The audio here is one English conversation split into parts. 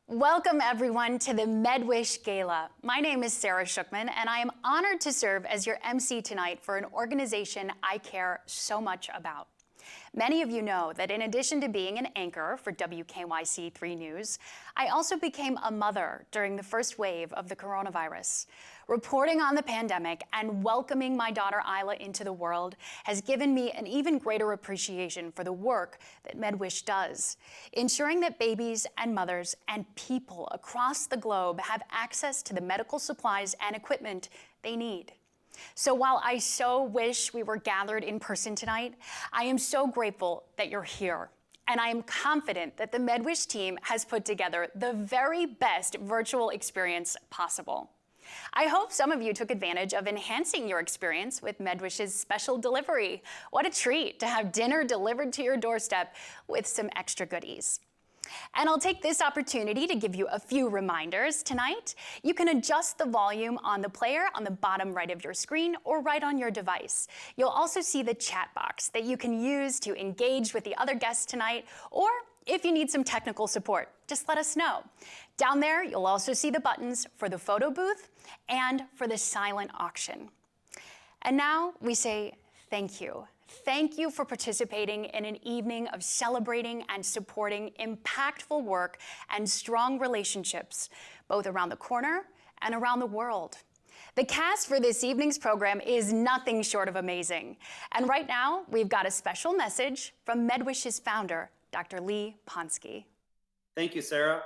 Welcome everyone to the Medwish Gala. My name is Sarah Shookman and I am honored to serve as your MC tonight for an organization I care so much about. Many of you know that in addition to being an anchor for WKYC3 News, I also became a mother during the first wave of the coronavirus. Reporting on the pandemic and welcoming my daughter Isla into the world has given me an even greater appreciation for the work that Medwish does, ensuring that babies and mothers and people across the globe have access to the medical supplies and equipment they need. So while I so wish we were gathered in person tonight, I am so grateful that you're here. And I am confident that the Medwish team has put together the very best virtual experience possible. I hope some of you took advantage of enhancing your experience with Medwish's special delivery. What a treat to have dinner delivered to your doorstep with some extra goodies. And I'll take this opportunity to give you a few reminders tonight. You can adjust the volume on the player on the bottom right of your screen or right on your device. You'll also see the chat box that you can use to engage with the other guests tonight, or if you need some technical support, just let us know. Down there, you'll also see the buttons for the photo booth and for the silent auction. And now we say thank you. Thank you for participating in an evening of celebrating and supporting impactful work and strong relationships, both around the corner and around the world. The cast for this evening's program is nothing short of amazing. And right now, we've got a special message from Medwish's founder, Dr. Lee Ponsky. Thank you, Sarah.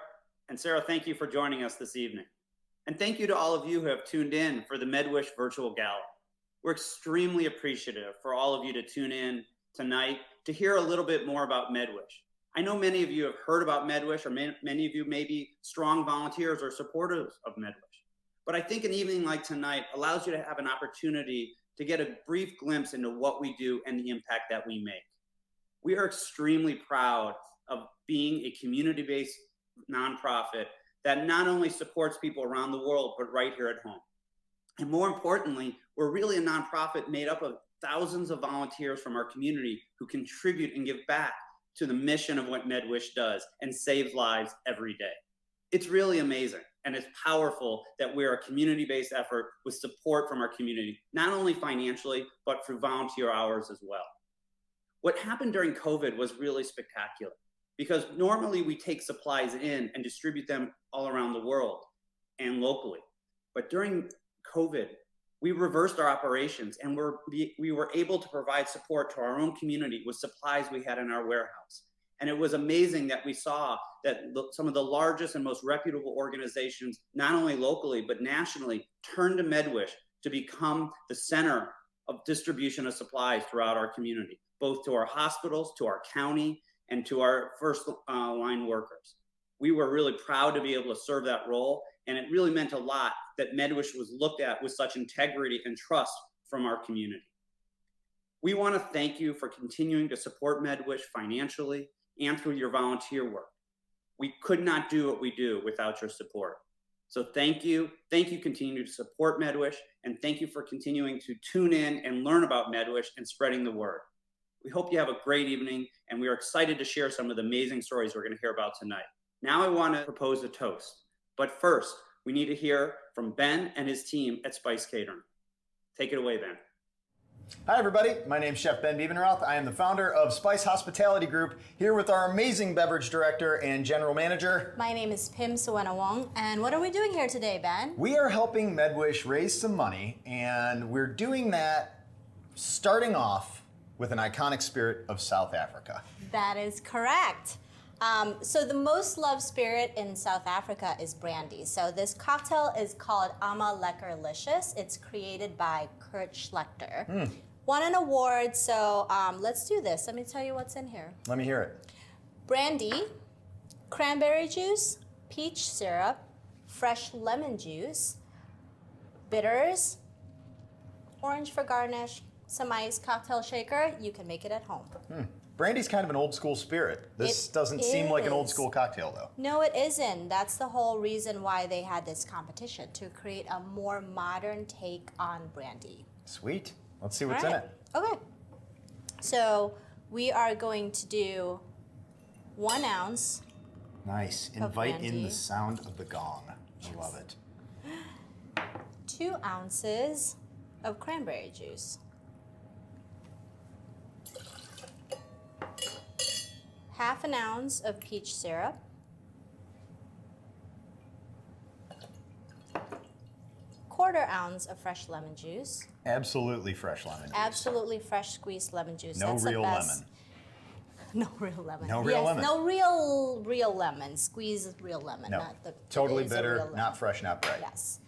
And Sarah, thank you for joining us this evening. And thank you to all of you who have tuned in for the Medwish Virtual Gala. We're extremely appreciative for all of you to tune in tonight to hear a little bit more about Medwish. I know many of you have heard about Medwish, or many of you may be strong volunteers or supporters of Medwish. But I think an evening like tonight allows you to have an opportunity to get a brief glimpse into what we do and the impact that we make. We are extremely proud of being a community-based nonprofit that not only supports people around the world, but right here at home. And more importantly, we're really a nonprofit made up of thousands of volunteers from our community who contribute and give back to the mission of what Medwish does and saves lives every day. It's really amazing, and it's powerful that we're a community-based effort with support from our community, not only financially, but through volunteer hours as well. What happened during COVID was really spectacular, because normally we take supplies in and distribute them all around the world and locally. But during COVID, we reversed our operations and we were able to provide support to our own community with supplies we had in our warehouse. And it was amazing that we saw that some of the largest and most reputable organizations, not only locally, but nationally, turned to Medwish to become the center of distribution of supplies throughout our community, both to our hospitals, to our county, and to our first line workers. We were really proud to be able to serve that role, and it really meant a lot that Medwish was looked at with such integrity and trust from our community. We want to thank you for continuing to support Medwish financially and through your volunteer work. We could not do what we do without your support. So thank you. Thank you continue to support Medwish, and thank you for continuing to tune in and learn about Medwish and spreading the word. We hope you have a great evening, and we are excited to share some of the amazing stories we're going to hear about tonight. Now I want to propose a toast. But first, we need to hear from Ben and his team at Spice Catering. Take it away, Ben. Hi everybody, my name's Chef Ben Biebenroth. I am the founder of Spice Hospitality Group, here with our amazing beverage director and general manager. My name is Pim Suwanawong, and what are we doing here today, Ben? We are helping Medwish raise some money, and we're doing that starting off with an iconic spirit of South Africa. That is correct. So the most loved spirit in South Africa is brandy. So this cocktail is called Amalekkerlicious. It's created by Kurt Schlechter. Won an award, so let's do this. Let me tell you what's in here. Let me hear it. Brandy, cranberry juice, peach syrup, fresh lemon juice, bitters, orange for garnish, some ice, cocktail shaker. You can make it at home. Brandy's kind of an old school spirit. This doesn't seem like an old school cocktail though. No, it isn't. That's the whole reason why they had this competition, to create a more modern take on brandy. Sweet. Let's see what's in it. Okay. So we are going to do 1 ounce Nice. of Invite in brandy. the sound of the gong. I love it. 2 ounces of cranberry juice. Half an ounce of peach syrup. Quarter ounce of fresh lemon juice. Absolutely fresh lemon juice. Absolutely fresh squeezed lemon juice. No That's real the best. lemon. No real lemon. No real yes, lemon. No real lemon. Squeeze real lemon, No. not the Totally it is a bitter, real lemon. not fresh, not bright. Yes.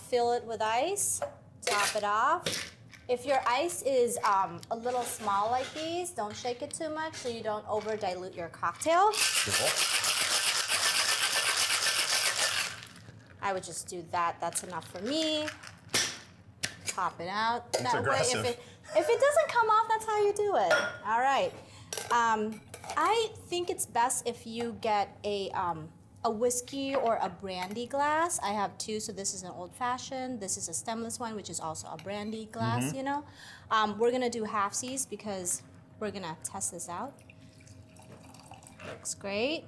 Fill it with ice. Top it off. If your ice is a little small like these, don't shake it too much so you don't over dilute your cocktail. Cool. I would just do that. That's enough for me. Pop it out. That's that aggressive. way, if it doesn't come off, that's how you do it. All right. I think it's best if you get a whiskey or a brandy glass. I have 2, so this is an old fashioned. This is a stemless one, which is also a brandy glass, you know. We're gonna do halfsies because we're gonna test this out. Looks great.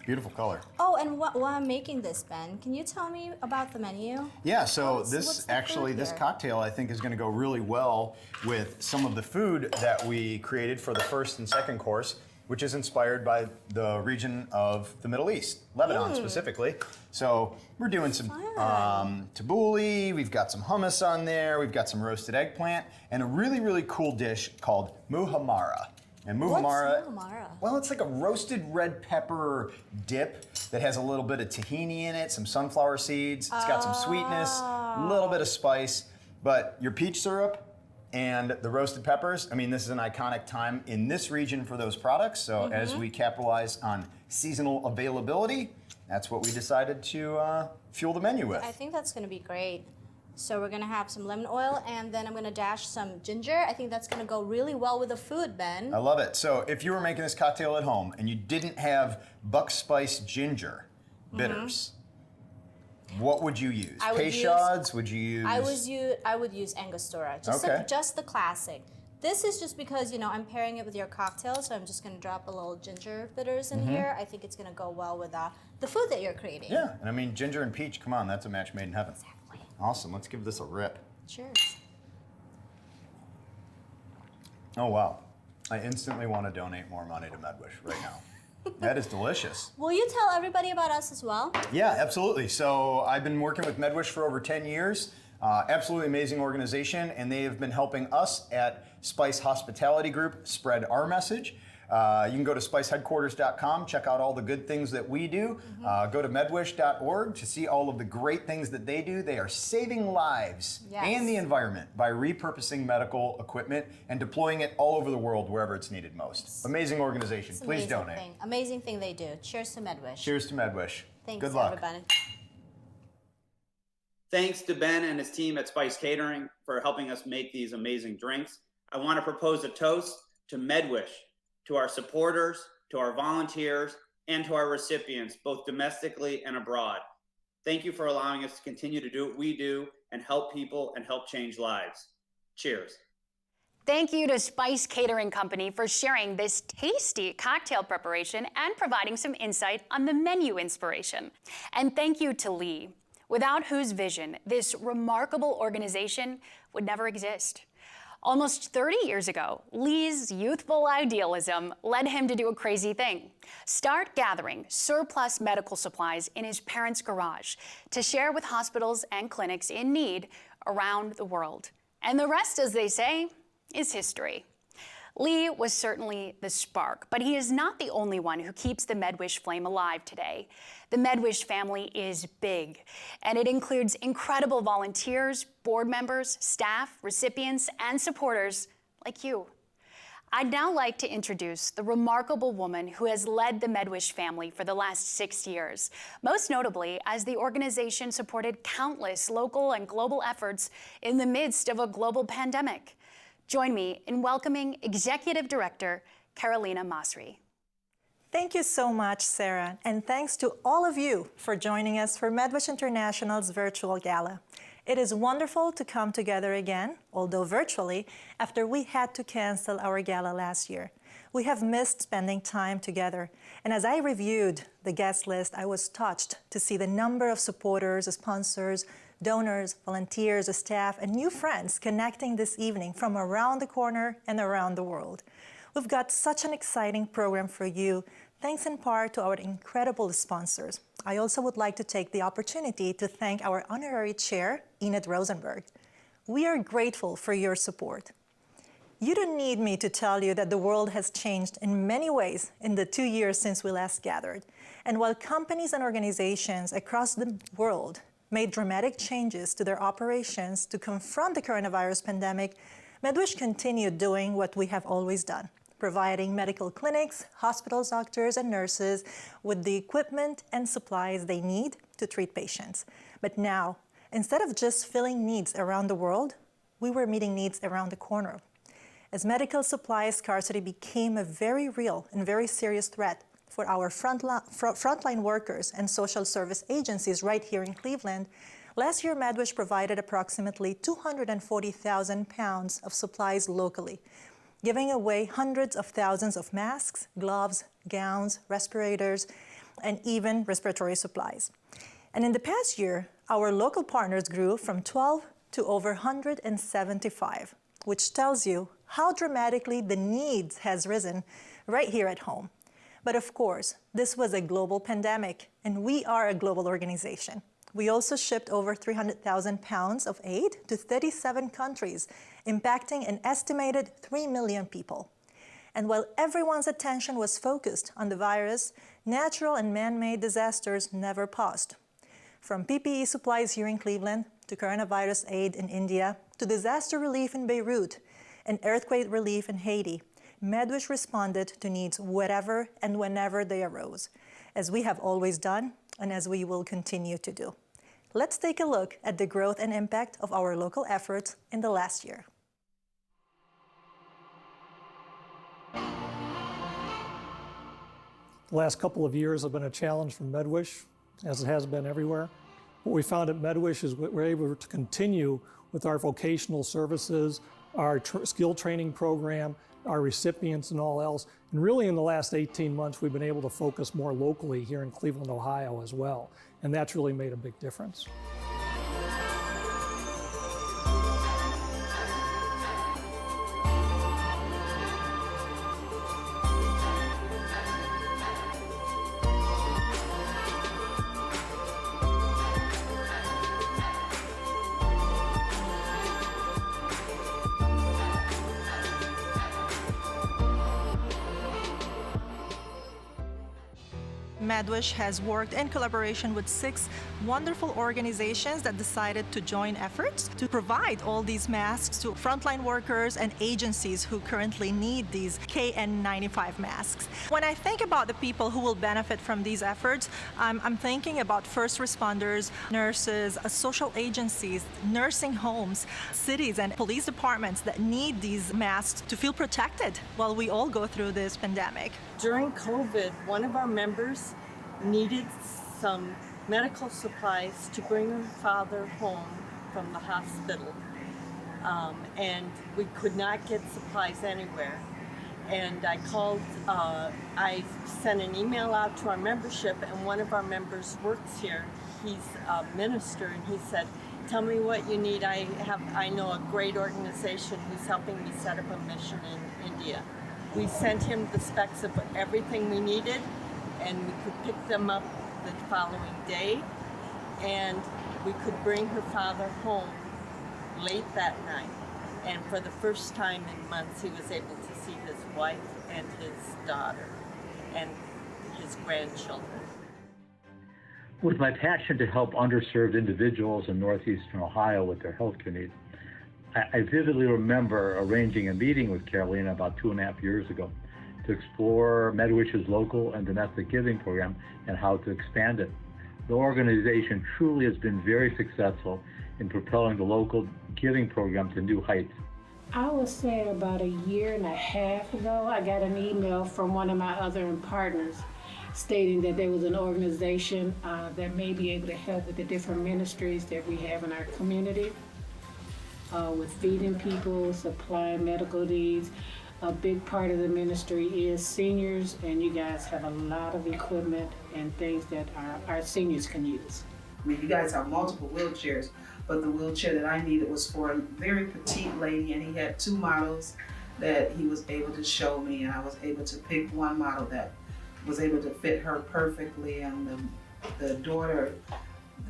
Beautiful color. Oh, and while I'm making this, Ben, can you tell me about the menu? Yeah, so What's this the food this here? cocktail I think is going to go really well with some of the food that we created for the first and second course, which is inspired by the region of the Middle East, Lebanon specifically. So we're doing some tabbouleh, we've got some hummus on there, we've got some roasted eggplant, and a really, really cool dish called muhammara. And muhammara, What's muhammara? well, it's like a roasted red pepper dip that has a little bit of tahini in it, some sunflower seeds. It's got some sweetness, a little bit of spice. But your peach syrup and the roasted peppers, I mean, this is an iconic time in this region for those products. So as we capitalize on seasonal availability, that's what we decided to fuel the menu with. I think that's gonna be great. So we're gonna have some lemon oil, and then I'm gonna dash some ginger. I think that's gonna go really well with the food, Ben. I love it. So if you were making this cocktail at home and you didn't have buck spice ginger bitters, what would you use? I would Peychaud's? Would you use? I would use Angostura, just the classic. This is just because, you know, I'm pairing it with your cocktail, so I'm just gonna drop a little ginger bitters in here. I think it's gonna go well with the food that you're creating. Yeah, and I mean, ginger and peach, come on, that's a match made in heaven. Exactly. Awesome, let's give this a rip. Cheers. Oh, wow. I instantly want to donate more money to Medwish right now. That is delicious. Will you tell everybody about us as well? Yeah, absolutely. So I've been working with Medwish for over 10 years. Absolutely amazing organization, and they have been helping us at Spice Hospitality Group spread our message. You can go to spiceheadquarters.com, check out all the good things that we do. Go to medwish.org to see all of the great things that they do. They are saving lives and the environment by repurposing medical equipment and deploying it all over the world wherever it's needed most. Amazing organization. Please donate. Amazing thing they do. Cheers to Medwish. Cheers to Medwish. Thanks, Good luck. everybody. Thanks to Ben and his team at Spice Catering for helping us make these amazing drinks. I want to propose a toast to Medwish, to our supporters, to our volunteers, and to our recipients, both domestically and abroad. Thank you for allowing us to continue to do what we do and help people and help change lives. Cheers. Thank you to Spice Catering Company for sharing this tasty cocktail preparation and providing some insight on the menu inspiration. And thank you to Lee, without whose vision this remarkable organization would never exist. Almost 30 years ago, Lee's youthful idealism led him to do a crazy thing: start gathering surplus medical supplies in his parents' garage to share with hospitals and clinics in need around the world. And the rest, as they say, is history. Lee was certainly the spark, but he is not the only one who keeps the Medwish flame alive today. The Medwish family is big, and it includes incredible volunteers, board members, staff, recipients, and supporters like you. I'd now like to introduce the remarkable woman who has led the Medwish family for the last 6 years, most notably as the organization supported countless local and global efforts in the midst of a global pandemic. Join me in welcoming Executive Director Kelina Masri. Thank you so much, Sarah, and thanks to all of you for joining us for Medwish International's virtual gala. It is wonderful to come together again, although virtually, after we had to cancel our gala last year. We have missed spending time together. And as I reviewed the guest list, I was touched to see the number of supporters, sponsors, donors, volunteers, staff, and new friends connecting this evening from around the corner and around the world. We've got such an exciting program for you, thanks in part to our incredible sponsors. I also would like to take the opportunity to thank our honorary chair, Enid Rosenberg. We are grateful for your support. You don't need me to tell you that the world has changed in many ways in the 2 years since we last gathered. And while companies and organizations across the world made dramatic changes to their operations to confront the coronavirus pandemic, Medwish continued doing what we have always done, providing medical clinics, hospitals, doctors, and nurses with the equipment and supplies they need to treat patients. But now, instead of just filling needs around the world, we were meeting needs around the corner. As medical supply scarcity became a very real and very serious threat for our frontline workers and social service agencies right here in Cleveland, last year Medwish provided approximately 240,000 pounds of supplies locally, giving away hundreds of thousands of masks, gloves, gowns, respirators, and even respiratory supplies. And in the past year, our local partners grew from 12 to over 175, which tells you how dramatically the needs has risen right here at home. But of course, this was a global pandemic, and we are a global organization. We also shipped over 300,000 pounds of aid to 37 countries, impacting an estimated 3 million people. And while everyone's attention was focused on the virus, natural and man-made disasters never paused. From PPE supplies here in Cleveland, to coronavirus aid in India, to disaster relief in Beirut, and earthquake relief in Haiti, Medwish responded to needs wherever and whenever they arose, as we have always done and as we will continue to do. Let's take a look at the growth and impact of our local efforts in the last year. The last couple of years have been a challenge for Medwish, as it has been everywhere. What we found at Medwish is we're able to continue with our vocational services, our skill training program, our recipients and all else. And really in the last 18 months, we've been able to focus more locally here in Cleveland, Ohio as well. And that's really made a big difference. Medwish has worked in collaboration with 6 wonderful organizations that decided to join efforts to provide all these masks to frontline workers and agencies who currently need these KN95 masks. When I think about the people who will benefit from these efforts, I'm thinking about first responders, nurses, social agencies, nursing homes, cities and police departments that need these masks to feel protected while we all go through this pandemic. During COVID, one of our members needed some medical supplies to bring her father home from the hospital. And we could not get supplies anywhere. And I called, I sent an email out to our membership, and one of our members works here. He's a minister, and he said, "Tell me what you need. I know a great organization who's helping me set up a mission in India." We sent him the specs of everything we needed, and we could pick them up the following day, and we could bring her father home late that night. And for the first time in months, he was able to see his wife and his daughter and his grandchildren. With my passion to help underserved individuals in northeastern Ohio with their healthcare needs, I vividly remember arranging a meeting with Kelina about 2.5 years ago to explore Medwish's local and domestic giving program and how to expand it. The organization truly has been very successful in propelling the local giving program to new heights. I would say about 1.5 years ago, I got an email from one of my other partners stating that there was an organization that may be able to help with the different ministries that we have in our community, with feeding people, supplying medical needs, a big part of the ministry is seniors, and you guys have a lot of equipment and things that our seniors can use. I mean, you guys have multiple wheelchairs, but the wheelchair that I needed was for a very petite lady, and he had 2 models that he was able to show me, and I was able to pick one model that was able to fit her perfectly. And the daughter,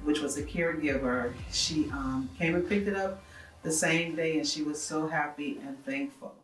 which was a caregiver, she came and picked it up the same day, and she was so happy and thankful.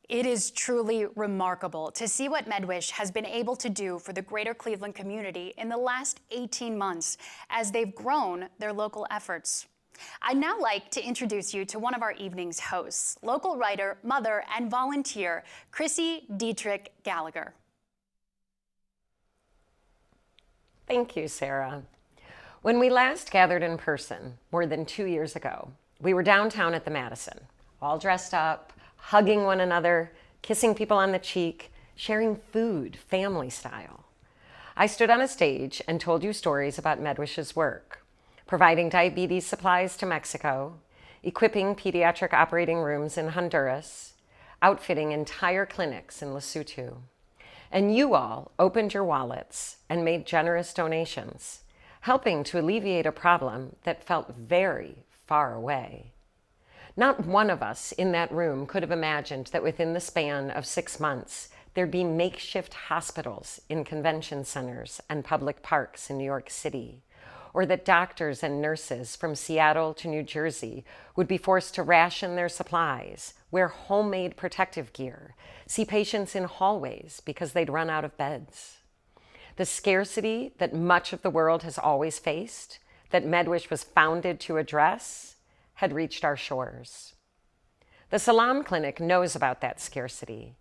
It is truly remarkable to see what Medwish has been able to do for the greater Cleveland community in the last 18 months as they've grown their local efforts. I'd now like to introduce you to one of our evening's hosts, local writer, mother, and volunteer, Chrissy Dietrich Gallagher. Thank you, Sarah. When we last gathered in person more than 2 years ago, we were downtown at the Madison, all dressed up, hugging one another, kissing people on the cheek, sharing food, family style. I stood on a stage and told you stories about Medwish's work, providing diabetes supplies to Mexico, equipping pediatric operating rooms in Honduras, outfitting entire clinics in Lesotho. And you all opened your wallets and made generous donations, helping to alleviate a problem that felt very far away. Not one of us in that room could have imagined that within the span of 6 months, there'd be makeshift hospitals in convention centers and public parks in New York City, or that doctors and nurses from Seattle to New Jersey would be forced to ration their supplies, wear homemade protective gear, see patients in hallways because they'd run out of beds. The scarcity that much of the world has always faced, that Medwish was founded to address, had reached our shores. The Salaam Clinic knows about that scarcity.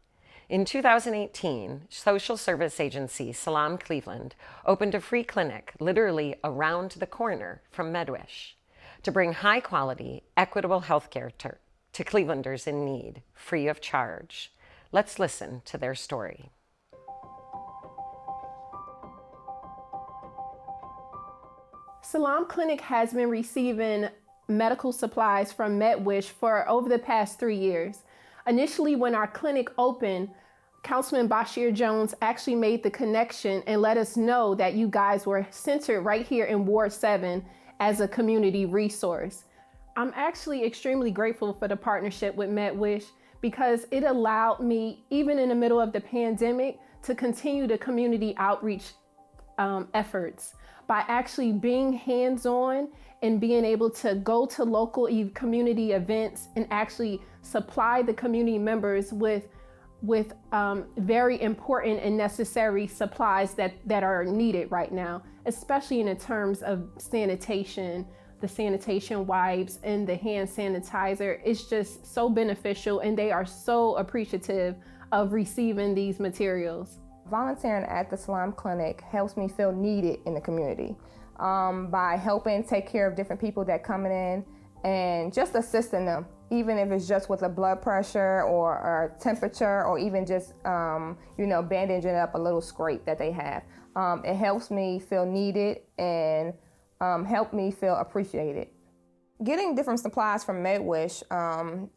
In 2018, social service agency Salaam Cleveland opened a free clinic literally around the corner from Medwish to bring high-quality, equitable health care to Clevelanders in need, free of charge. Let's listen to their story. Salaam Clinic has been receiving medical supplies from Medwish for over the past 3 years. Initially, when our clinic opened, Councilman Bashir Jones actually made the connection and let us know that you guys were centered right here in Ward 7 as a community resource. I'm actually extremely grateful for the partnership with Medwish because it allowed me, even in the middle of the pandemic, to continue the community outreach efforts by actually being hands-on and being able to go to local community events and actually supply the community members with very important and necessary supplies that are needed right now, especially in the terms of sanitation, the sanitation wipes and the hand sanitizer. It's just so beneficial, and they are so appreciative of receiving these materials. Volunteering at the Salaam Clinic helps me feel needed in the community by helping take care of different people that come in and just assisting them, even if it's just with a blood pressure or a temperature or even just, bandaging up a little scrape that they have. It helps me feel needed and help me feel appreciated. Getting different supplies from Medwish,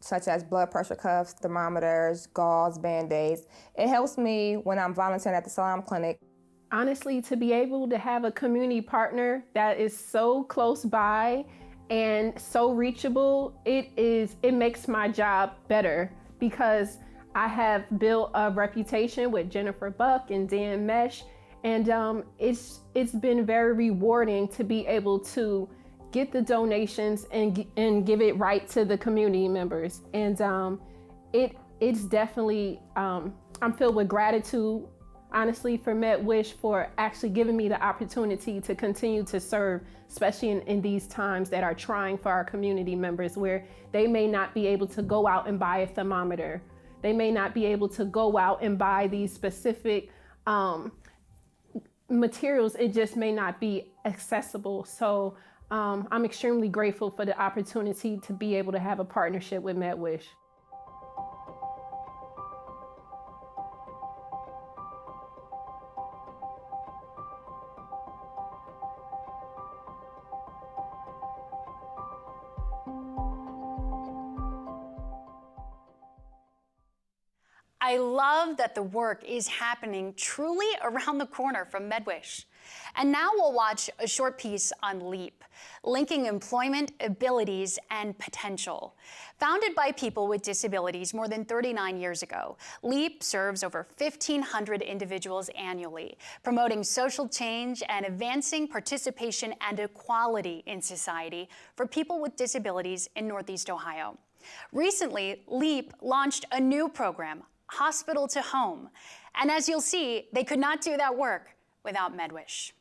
such as blood pressure cuffs, thermometers, gauze, Band-Aids, it helps me when I'm volunteering at the Salaam Clinic. Honestly, to be able to have a community partner that is so close by and so reachable, it makes my job better because I have built a reputation with Jennifer Buck and Dan Mesh, and it's been very rewarding to be able to get the donations and give it right to the community members. And it's definitely, I'm filled with gratitude honestly, for Medwish for actually giving me the opportunity to continue to serve, especially in these times that are trying for our community members, where they may not be able to go out and buy a thermometer. They may not be able to go out and buy these specific materials. It just may not be accessible. So I'm extremely grateful for the opportunity to be able to have a partnership with Medwish. I love that the work is happening truly around the corner from Medwish. And now we'll watch a short piece on LEAP, linking employment, abilities, and potential. Founded by people with disabilities more than 39 years ago, LEAP serves over 1,500 individuals annually, promoting social change and advancing participation and equality in society for people with disabilities in Northeast Ohio. Recently, LEAP launched a new program, Hospital to Home. And as you'll see, they could not do that work without Medwish.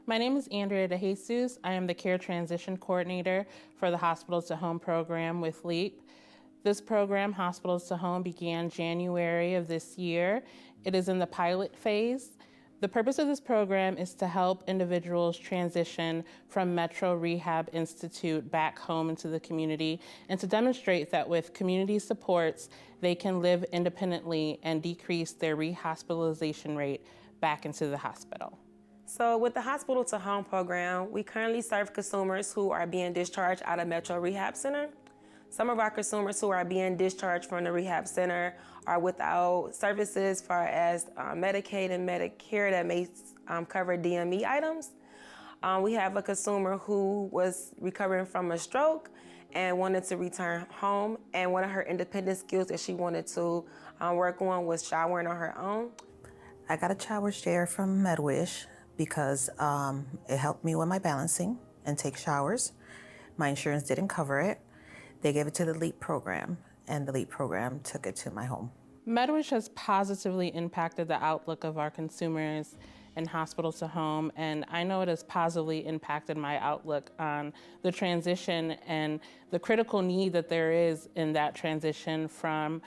My name is Andrea De Jesus. I am the Care Transition Coordinator for the Hospitals to Home program with LEAP. This program, Hospitals to Home, began January of this year. It is in the pilot phase. The purpose of this program is to help individuals transition from Metro Rehab Institute back home into the community, and to demonstrate that with community supports, they can live independently and decrease their rehospitalization rate back into the hospital. So with the Hospital to Home program, we currently serve consumers who are being discharged out of Metro Rehab Center. Some of our consumers who are being discharged from the rehab center are without services far as Medicaid and Medicare that may cover DME items. We have a consumer who was recovering from a stroke and wanted to return home, and one of her independent skills that she wanted to work on was showering on her own. I got a shower chair from Medwish because it helped me with my balancing and take showers. My insurance didn't cover it. They gave it to the LEAP program, and the LEAP program took it to my home. Medwish has positively impacted the outlook of our consumers in Hospital to Home, and I know it has positively impacted my outlook on the transition and the critical need that there is in that transition from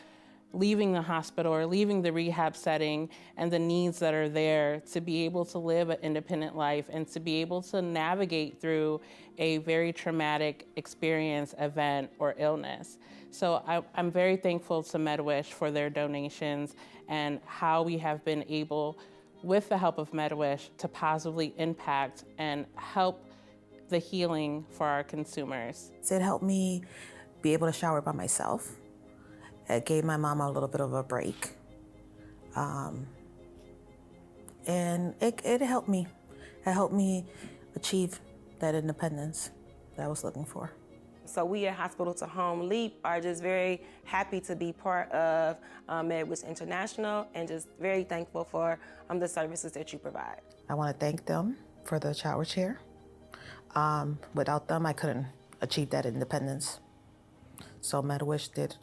leaving the hospital or leaving the rehab setting, and the needs that are there to be able to live an independent life and to be able to navigate through a very traumatic experience, event, or illness. So I'm very thankful to Medwish for their donations and how we have been able, with the help of Medwish, to positively impact and help the healing for our consumers. It helped me be able to shower by myself. It gave my mama a little bit of a break. And it helped me. It helped me achieve that independence that I was looking for. So we at Hospital to Home LEAP are just very happy to be part of Medwish International, and just very thankful for the services that you provide. I want to thank them for the shower chair. Without them, I couldn't achieve that independence. So Medwish did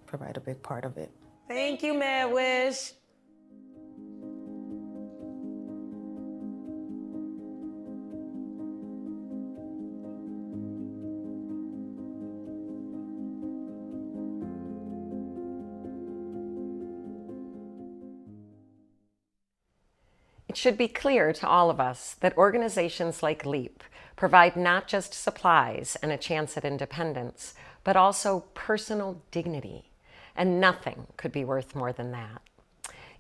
provide a big part of it. Thank you, Medwish. It should be clear to all of us that organizations like LEAP provide not just supplies and a chance at independence, but also personal dignity, and nothing could be worth more than that.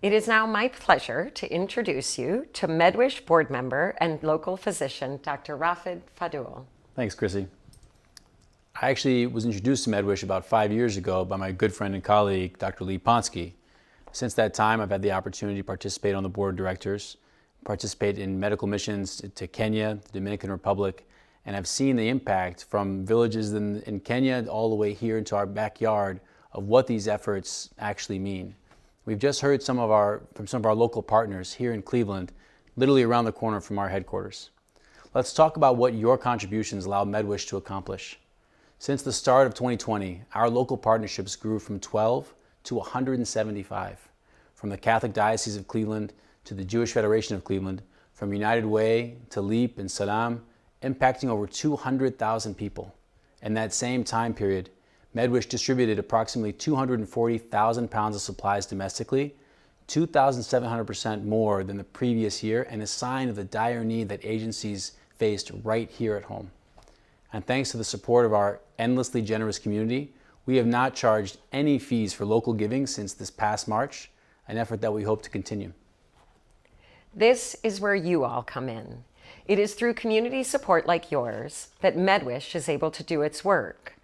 It is now my pleasure to introduce you to Medwish board member and local physician, Dr. Rafid Fadul. Thanks, Chrissy. I actually was introduced to Medwish about 5 years ago by my good friend and colleague, Dr. Lee Ponsky. Since that time, I've had the opportunity to participate on the board of directors, participate in medical missions to Kenya, the Dominican Republic, and I've seen the impact from villages in Kenya all the way here into our backyard of what these efforts actually mean. We've just heard from some of our local partners here in Cleveland, literally around the corner from our headquarters. Let's talk about what your contributions allowed Medwish to accomplish. Since the start of 2020, our local partnerships grew from 12 to 175, from the Catholic Diocese of Cleveland to the Jewish Federation of Cleveland, from United Way to Leap and Salaam, impacting over 200,000 people. In that same time period, Medwish distributed approximately 240,000 pounds of supplies domestically, 2,700% more than the previous year, and a sign of the dire need that agencies faced right here at home. And thanks to the support of our endlessly generous community, we have not charged any fees for local giving since this past March, an effort that we hope to continue. This is where you all come in. It is through community support like yours that Medwish is able to do its work.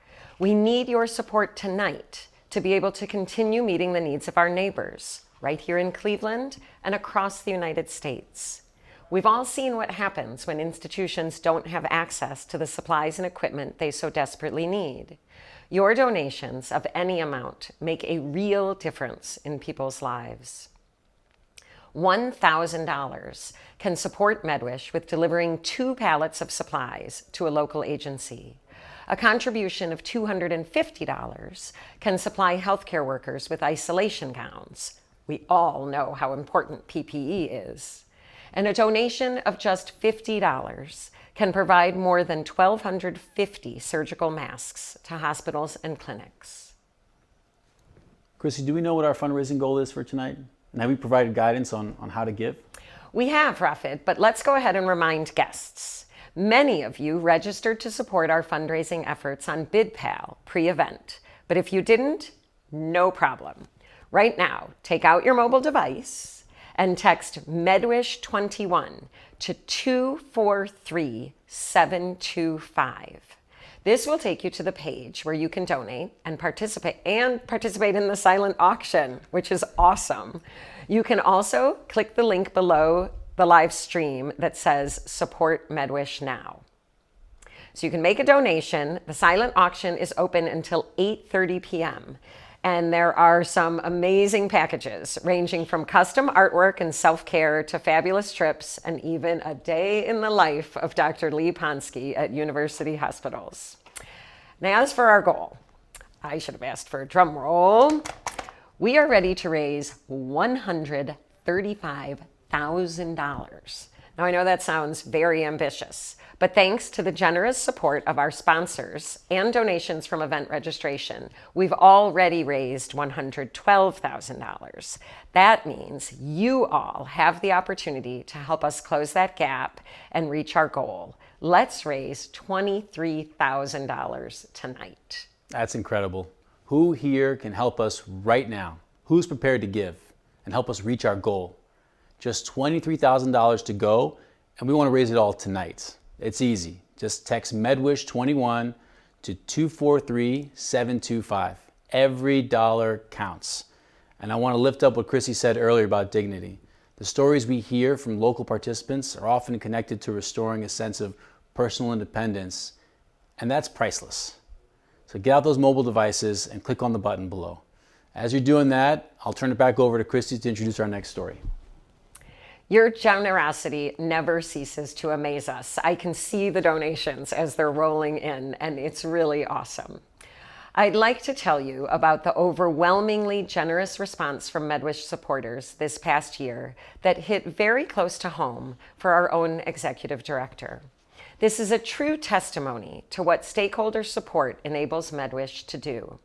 We need your support tonight to be able to continue meeting the needs of our neighbors, right here in Cleveland and across the United States. We've all seen what happens when institutions don't have access to the supplies and equipment they so desperately need. Your donations of any amount make a real difference in people's lives. $1,000 can support Medwish with delivering 2 pallets of supplies to a local agency. A contribution of $250 can supply healthcare workers with isolation gowns. We all know how important PPE is. And a donation of just $50 can provide more than 1,250 surgical masks to hospitals and clinics. Chrissy, do we know what our fundraising goal is for tonight? And have we provided guidance on how to give? We have, Rafid, but let's go ahead and remind guests. Many of you registered to support our fundraising efforts on BidPal pre-event, but if you didn't, no problem. Right now, take out your mobile device and text Medwish21 to 243725. This will take you to the page where you can donate and participate in the silent auction, which is awesome. You can also click the link below the live stream that says Support Medwish Now. So you can make a donation. The silent auction is open until 8:30 p.m. And there are some amazing packages ranging from custom artwork and self-care to fabulous trips and even a day in the life of Dr. Lee Ponsky at University Hospitals. Now, as for our goal, I should have asked for a drum roll. We are ready to raise $135,000. Now, I know that sounds very ambitious, but thanks to the generous support of our sponsors and donations from event registration, we've already raised $112,000. That means you all have the opportunity to help us close that gap and reach our goal. Let's raise $23,000 tonight. That's incredible. Who here can help us right now? Who's prepared to give and help us reach our goal? Just $23,000 to go, and we want to raise it all tonight. It's easy. Just text Medwish21 to 243725. Every dollar counts. And I want to lift up what Chrissy said earlier about dignity. The stories we hear from local participants are often connected to restoring a sense of personal independence, and that's priceless. So get out those mobile devices and click on the button below. As you're doing that, I'll turn it back over to Chrissy to introduce our next story. Your generosity never ceases to amaze us. I can see the donations as they're rolling in, and it's really awesome. I'd like to tell you about the overwhelmingly generous response from Medwish supporters this past year that hit very close to home for our own executive director. This is a true testimony to what stakeholder support enables Medwish to do.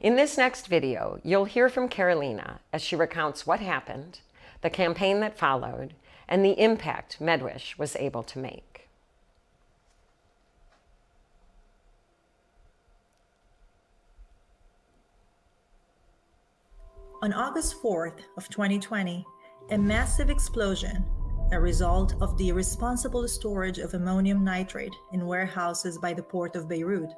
In this next video, you'll hear from Kelina as she recounts what happened, the campaign that followed, and the impact Medwish was able to make. On August 4th of 2020, a massive explosion, a result of the irresponsible storage of ammonium nitrate in warehouses by the port of Beirut,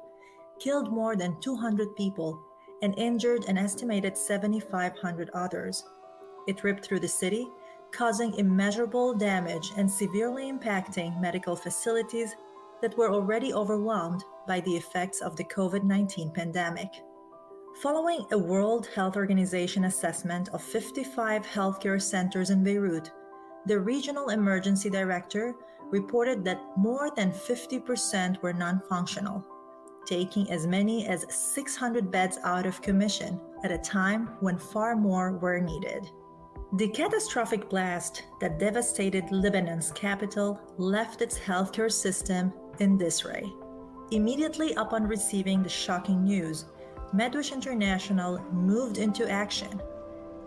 killed more than 200 people and injured an estimated 7,500 others. It ripped through the city, causing immeasurable damage and severely impacting medical facilities that were already overwhelmed by the effects of the COVID-19 pandemic. Following a World Health Organization assessment of 55 healthcare centers in Beirut, the regional emergency director reported that more than 50% were non-functional. taking as many as 600 beds out of commission at a time when far more were needed. The catastrophic blast that devastated Lebanon's capital left its healthcare system in disarray. Immediately upon receiving the shocking news, Medwish International moved into action.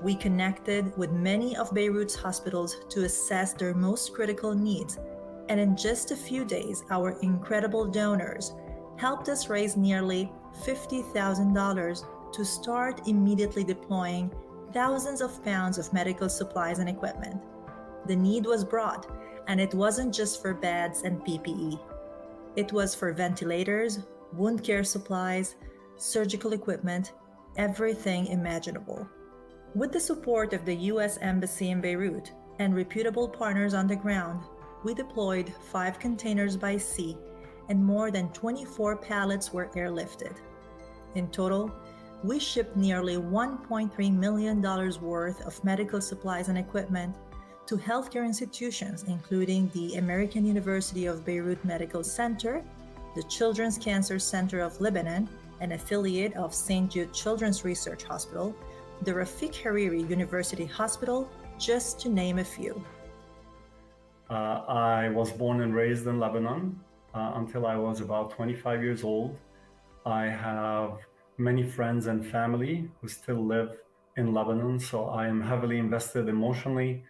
We connected with many of Beirut's hospitals to assess their most critical needs, and in just a few days, our incredible donors helped us raise nearly $50,000 to start immediately deploying thousands of pounds of medical supplies and equipment. The need was broad, and it wasn't just for beds and PPE. It was for ventilators, wound care supplies, surgical equipment, everything imaginable. With the support of the U.S. Embassy in Beirut and reputable partners on the ground, we deployed 5 containers by sea and more than 24 pallets were airlifted. In total, we shipped nearly $1.3 million worth of medical supplies and equipment to healthcare institutions, including the American University of Beirut Medical Center, the Children's Cancer Center of Lebanon, an affiliate of St. Jude Children's Research Hospital, the Rafik Hariri University Hospital, just to name a few. I was born and raised in Lebanon until I was about 25 years old. I have many friends and family who still live in Lebanon, so I am heavily invested emotionally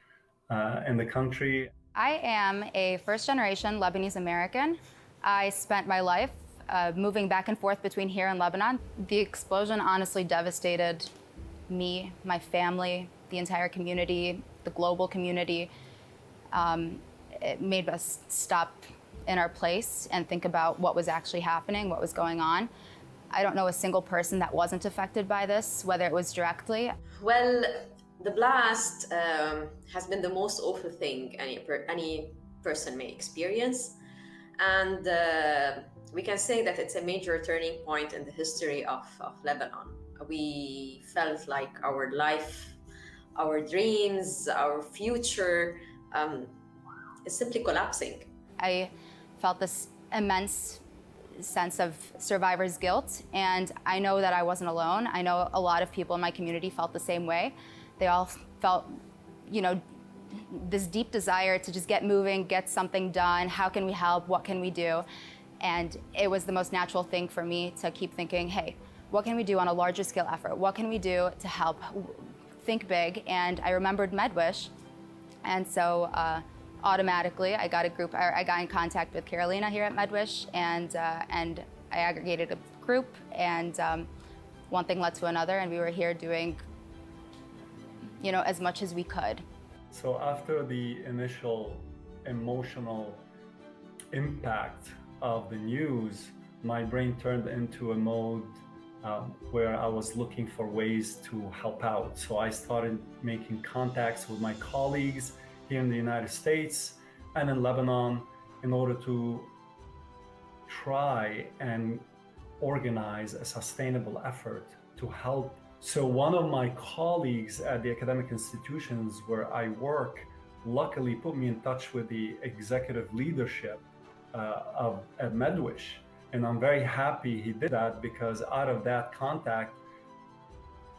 in the country. I am a first-generation Lebanese American. I spent my life moving back and forth between here and Lebanon. The explosion honestly devastated me, my family, the entire community, the global community. It made us stop in our place and think about what was actually happening, what was going on. I don't know a single person that wasn't affected by this, whether it was directly. Well, the blast has been the most awful thing any person may experience. And we can say that it's a major turning point in the history of Lebanon. We felt like our life, our dreams, our future is simply collapsing. I felt this immense sense of survivor's guilt, and I know that I wasn't alone. I know a lot of people in my community felt the same way. They all felt, this deep desire to just get moving, get something done. How can we help? What can we do? And it was the most natural thing for me to keep thinking, hey, what can we do on a larger scale effort? What can we do to help? Think big. And I remembered Medwish, and so automatically I got in contact with Kelina here at Medwish, and I aggregated a group, and one thing led to another, and we were here doing as much as we could. So after the initial emotional impact of the news, my brain turned into a mode where I was looking for ways to help out. So I started making contacts with my colleagues here in the United States and in Lebanon in order to try and organize a sustainable effort to help. So one of my colleagues at the academic institutions where I work luckily put me in touch with the executive leadership at Medwish. And I'm very happy he did that, because out of that contact,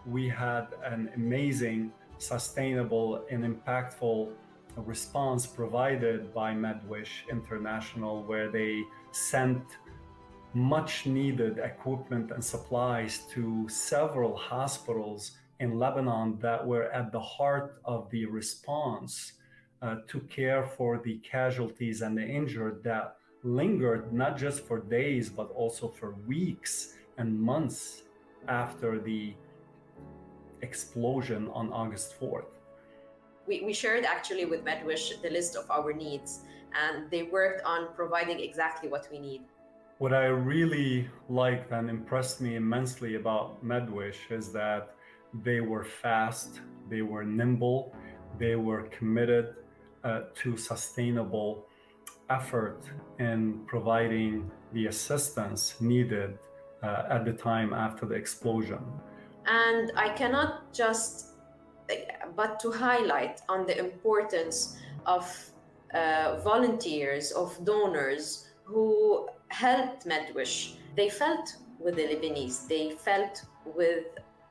we had an amazing, sustainable, and impactful response provided by Medwish International, where they sent much needed equipment and supplies to several hospitals in Lebanon that were at the heart of the response to care for the casualties and the injured that lingered not just for days, but also for weeks and months after the explosion on August 4th. We shared actually with Medwish the list of our needs, and they worked on providing exactly what we need. What I really liked and impressed me immensely about Medwish is that they were fast, they were nimble, they were committed to sustainable effort in providing the assistance needed at the time after the explosion. And I cannot just but to highlight on the importance of volunteers, of donors who helped Medwish They felt with the Lebanese, they felt with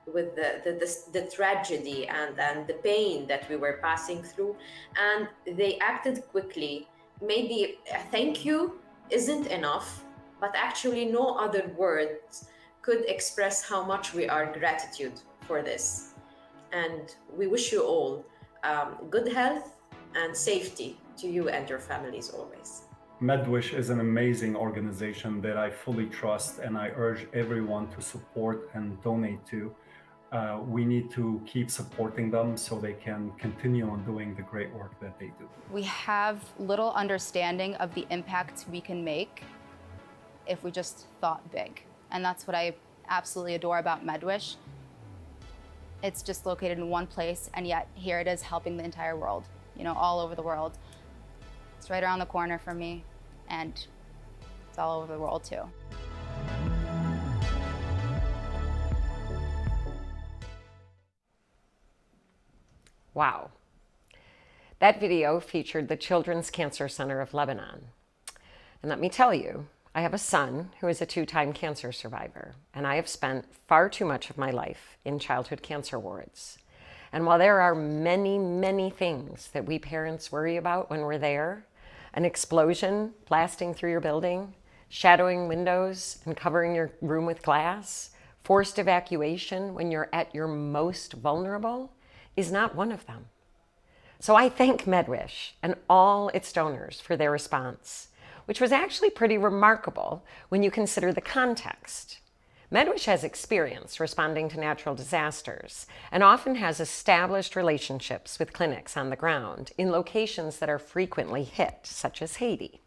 the tragedy and the pain that we were passing through, and they acted quickly. Maybe a thank you isn't enough, but actually no other words could express how much we are gratitude for this. And we wish you all good health and safety to you and your families always. Medwish is an amazing organization that I fully trust, and I urge everyone to support and donate to. We need to keep supporting them so they can continue on doing the great work that they do. We have little understanding of the impact we can make if we just thought big. And that's what I absolutely adore about Medwish. It's just located in one place, and yet here it is helping the entire world, you know, all over the world. It's right around the corner from me, and it's all over the world too. Wow. That video featured the Children's Cancer Center of Lebanon. And let me tell you, I have a son who is a 2-time cancer survivor, and I have spent far too much of my life in childhood cancer wards. And while there are many, many things that we parents worry about when we're there, an explosion blasting through your building, shadowing windows and covering your room with glass, forced evacuation when you're at your most vulnerable, is not one of them. So I thank Medwish and all its donors for their response, which was actually pretty remarkable when you consider the context. Medwish has experience responding to natural disasters and often has established relationships with clinics on the ground in locations that are frequently hit, such as Haiti.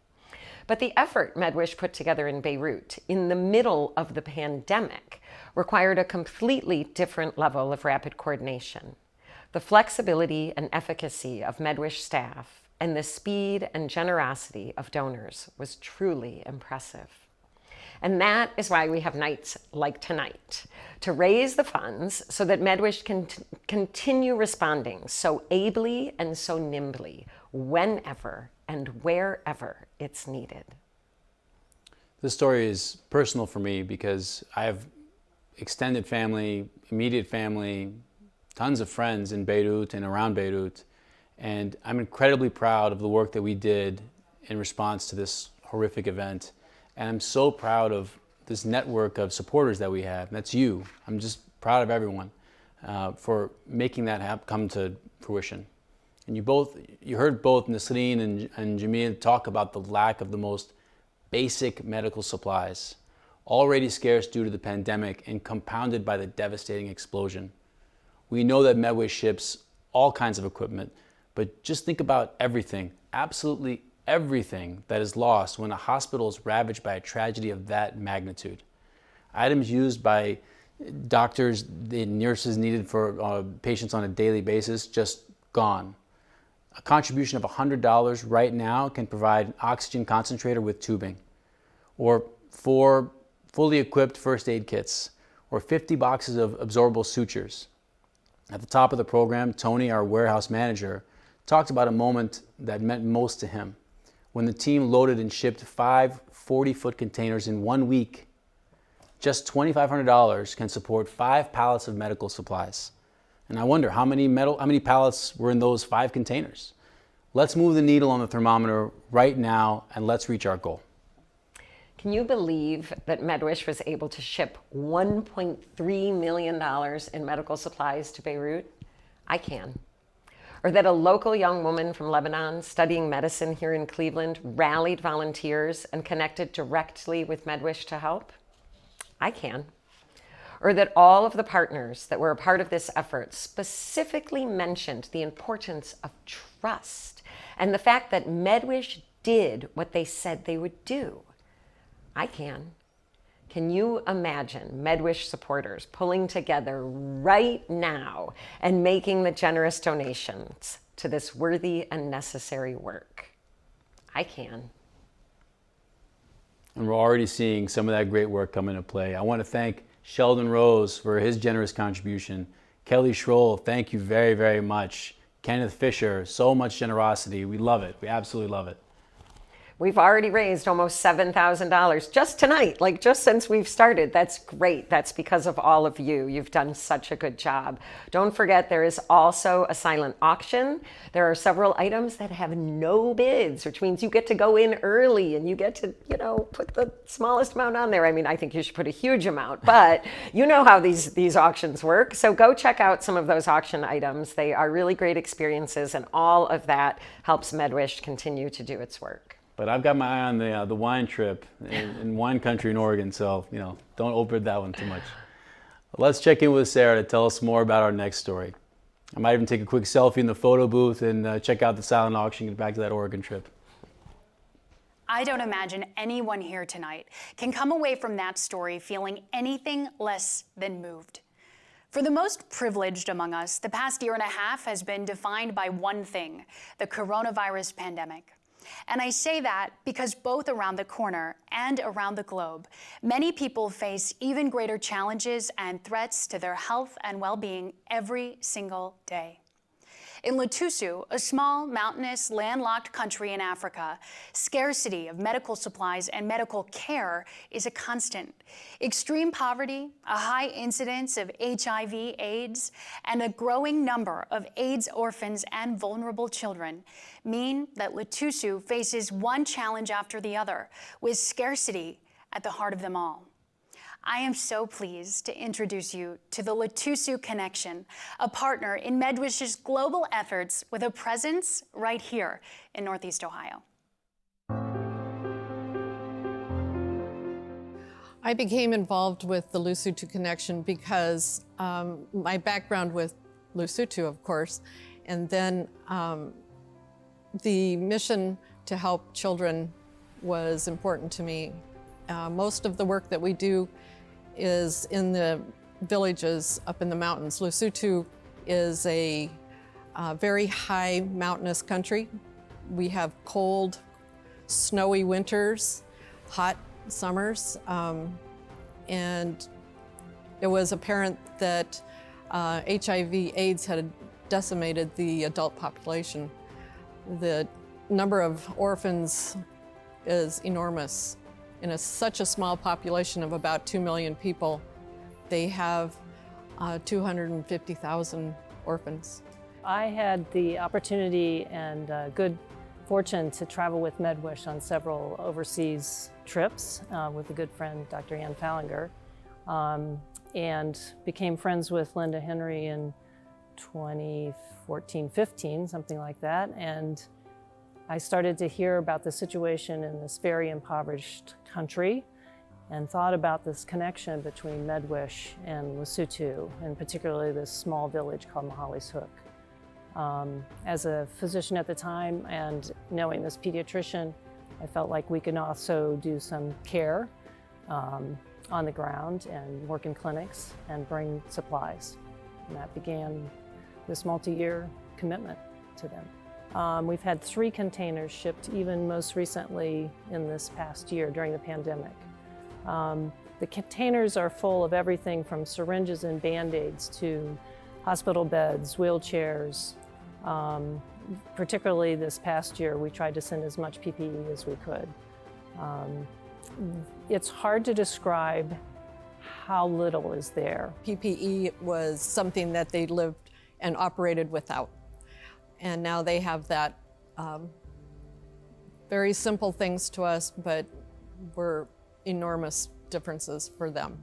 But the effort Medwish put together in Beirut in the middle of the pandemic required a completely different level of rapid coordination. The flexibility and efficacy of Medwish staff and the speed and generosity of donors was truly impressive. And that is why we have nights like tonight, to raise the funds so that Medwish can continue responding so ably and so nimbly whenever and wherever it's needed. This story is personal for me because I have extended family, immediate family, tons of friends in Beirut and around Beirut, and I'm incredibly proud of the work that we did in response to this horrific event. And I'm so proud of this network of supporters that we have. And that's you. I'm just proud of everyone for making that come to fruition. And you heard both Nasreen and Jamil talk about the lack of the most basic medical supplies, already scarce due to the pandemic and compounded by the devastating explosion. We know that Medwish ships all kinds of equipment, but just think about everything, absolutely everything that is lost when a hospital is ravaged by a tragedy of that magnitude. Items used by doctors and nurses needed for patients on a daily basis, just gone. A contribution of $100 right now can provide an oxygen concentrator with tubing, or 4 fully equipped first aid kits, or 50 boxes of absorbable sutures. At the top of the program, Tony, our warehouse manager, talked about a moment that meant most to him. When the team loaded and shipped 5 40-foot containers in 1 week, just $2,500 can support 5 pallets of medical supplies. And I wonder how many pallets were in those 5 containers. Let's move the needle on the thermometer right now and let's reach our goal. Can you believe that Medwish was able to ship $1.3 million in medical supplies to Beirut? I can. Or that a local young woman from Lebanon studying medicine here in Cleveland rallied volunteers and connected directly with Medwish to help? I can. Or that all of the partners that were a part of this effort specifically mentioned the importance of trust and the fact that Medwish did what they said they would do. I can. Can you imagine Medwish supporters pulling together right now and making the generous donations to this worthy and necessary work? I can. And we're already seeing some of that great work come into play. I want to thank Sheldon Rose for his generous contribution. Kelly Schroll, thank you very, very much. Kenneth Fisher, so much generosity. We love it. We absolutely love it. We've already raised almost $7,000 just tonight, like just since we've started. That's great. That's because of all of you. You've done such a good job. Don't forget, there is also a silent auction. There are several items that have no bids, which means you get to go in early and you get to, put the smallest amount on there. I mean, I think you should put a huge amount, but you know how these auctions work. So go check out some of those auction items. They are really great experiences, and all of that helps Medwish continue to do its work. But I've got my eye on the wine trip in wine country in Oregon, so don't overdo that one too much. Let's check in with Sarah to tell us more about our next story. I might even take a quick selfie in the photo booth and check out the silent auction, get back to that Oregon trip. I don't imagine anyone here tonight can come away from that story feeling anything less than moved. For the most privileged among us, the past year and a half has been defined by one thing: the coronavirus pandemic. And I say that because both around the corner and around the globe, many people face even greater challenges and threats to their health and well-being every single day. In Letusu, a small, mountainous, landlocked country in Africa, scarcity of medical supplies and medical care is a constant. Extreme poverty, a high incidence of HIV, AIDS, and a growing number of AIDS orphans and vulnerable children mean that Letusu faces one challenge after the other, with scarcity at the heart of them all. I am so pleased to introduce you to the Letusu Connection, a partner in Medwish's global efforts with a presence right here in Northeast Ohio. I became involved with the Letusu Connection because my background with Lesotho, of course, and then the mission to help children was important to me. Most of the work that we do is in the villages up in the mountains. Lesotho is a very high mountainous country. We have cold, snowy winters, hot summers, and it was apparent that HIV/AIDS had decimated the adult population. The number of orphans is enormous. In such a small population of about 2 million people, they have 250,000 orphans. I had the opportunity and good fortune to travel with Medwish on several overseas trips with a good friend, Dr. Ann Fallinger, and became friends with Linda Henry in 2014-15, something like that. And I started to hear about the situation in this very impoverished country and thought about this connection between Medwish and Lesotho, and particularly this small village called Mahali's Hook. As a physician at the time and knowing this pediatrician, I felt like we could also do some care on the ground and work in clinics and bring supplies. And that began this multi-year commitment to them. We've had 3 containers shipped, even most recently in this past year during the pandemic. The containers are full of everything from syringes and Band-Aids to hospital beds, wheelchairs. Particularly this past year, we tried to send as much PPE as we could. It's hard to describe how little is there. PPE was something that they lived and operated without. And now they have that. Very simple things to us, but were enormous differences for them.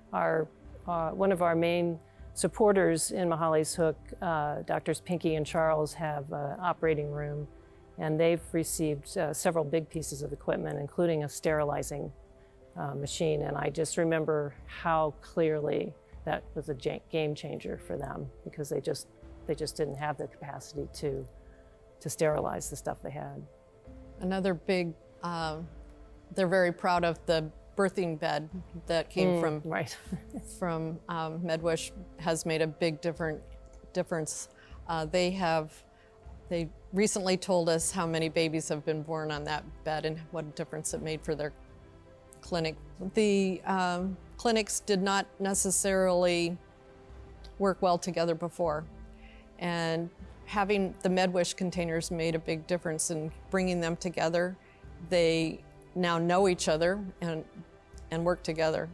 One of our main supporters in Mahali's Hook, Doctors Pinky and Charles, have an operating room, and they've received several big pieces of equipment, including a sterilizing machine. And I just remember how clearly that was a game changer for them, because they just didn't have the capacity to sterilize the stuff they had. Another big, they're very proud of the birthing bed that came from Medwish. Has made a big difference. They recently told us how many babies have been born on that bed and what a difference it made for their clinic. The clinics did not necessarily work well together before, and having the Medwish containers made a big difference in bringing them together they now know each other and work together.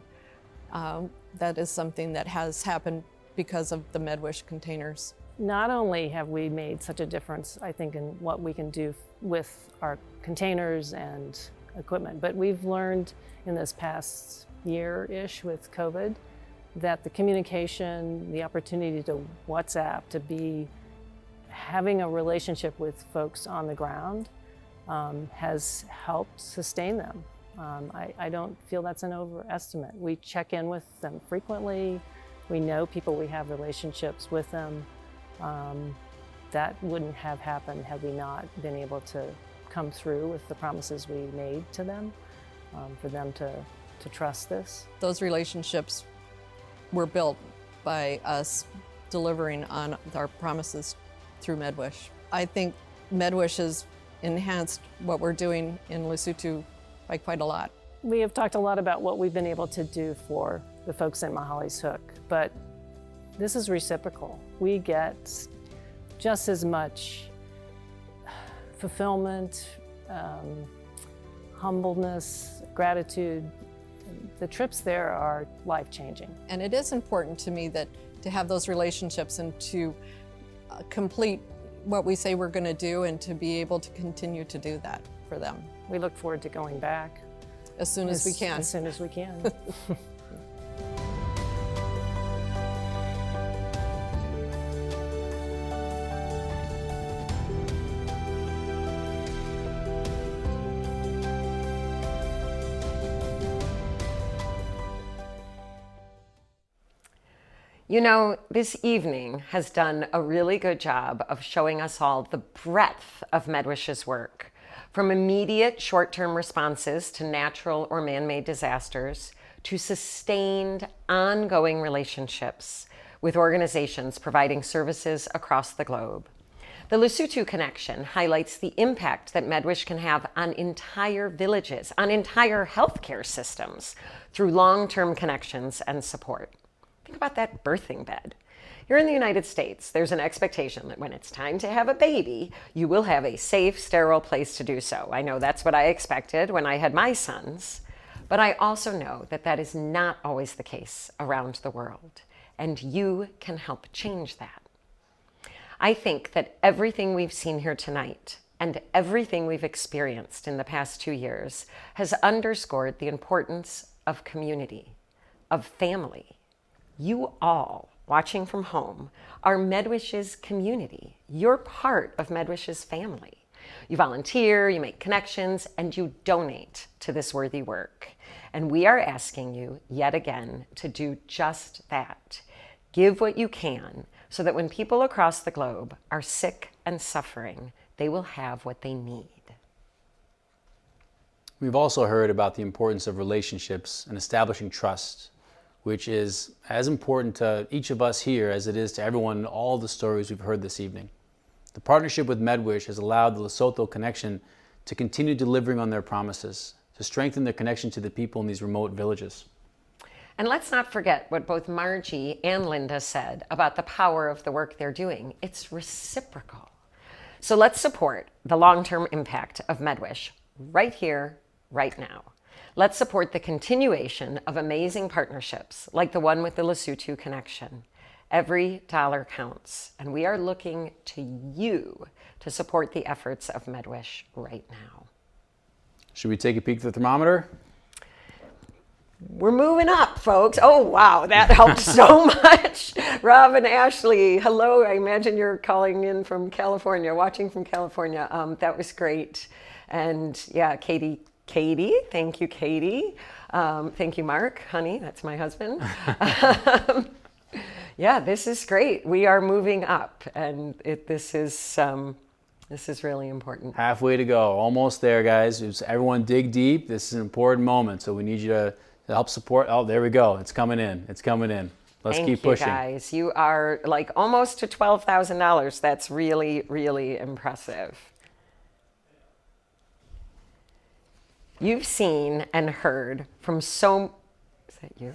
That is something that has happened because of the Medwish containers. Not only have we made such a difference, I think, in what we can do with our containers and equipment, but we've learned in this past year-ish with COVID that the communication, the opportunity to WhatsApp, to be having a relationship with folks on the ground has helped sustain them. I don't feel that's an overestimate. We check in with them frequently. We know people, we have relationships with them. That wouldn't have happened had we not been able to come through with the promises we made to them, for them to trust this. Those relationships were built by us delivering on our promises through Medwish. I think Medwish has enhanced what we're doing in Lesotho by quite a lot. We have talked a lot about what we've been able to do for the folks in Mahali's Hook, but this is reciprocal. We get just as much fulfillment, humbleness, gratitude. The trips there are life-changing. And it is important to me that to have those relationships and to complete what we say we're going to do and to be able to continue to do that for them. We look forward to going back. As soon as we can. As soon as we can. You know, this evening has done a really good job of showing us all the breadth of Medwish's work, from immediate short-term responses to natural or man-made disasters, to sustained, ongoing relationships with organizations providing services across the globe. The Letusu Connection highlights the impact that Medwish can have on entire villages, on entire healthcare systems, through long-term connections and support. Think about that birthing bed. Here in the United States, there's an expectation that when it's time to have a baby, you will have a safe, sterile place to do so. I know that's what I expected when I had my sons, but I also know that that is not always the case around the world, and you can help change that. I think that everything we've seen here tonight and everything we've experienced in the past 2 years has underscored the importance of community, of family. You all, watching from home, are Medwish's community. You're part of Medwish's family. You volunteer, you make connections, and you donate to this worthy work. And we are asking you, yet again, to do just that. Give what you can, so that when people across the globe are sick and suffering, they will have what they need. We've also heard about the importance of relationships and establishing trust, which is as important to each of us here as it is to everyone in all the stories we've heard this evening. The partnership with Medwish has allowed the Lesotho Connection to continue delivering on their promises, to strengthen their connection to the people in these remote villages. And let's not forget what both Margie and Linda said about the power of the work they're doing. It's reciprocal. So let's support the long-term impact of Medwish right here, right now. Let's support the continuation of amazing partnerships like the one with the Letusu Connection. Every dollar counts, and we are looking to you to support the efforts of Medwish right now. Should we take a peek at the thermometer? We're moving up, folks. Oh, wow, that helped so much. Rob and Ashley, hello. I imagine you're calling in from California, watching from California. That was great. And yeah, Katie, thank you, Katie. Thank you, Mark, honey, that's my husband. Yeah, this is great. We are moving up, and this is really important. Halfway to go, almost there, guys. Just everyone dig deep. This is an important moment, so we need you to help support. Oh, there we go. It's coming in. It's coming in. Let's keep pushing. Thank you, guys. You are like almost to $12,000. That's really, really impressive. You've seen and heard from is that you?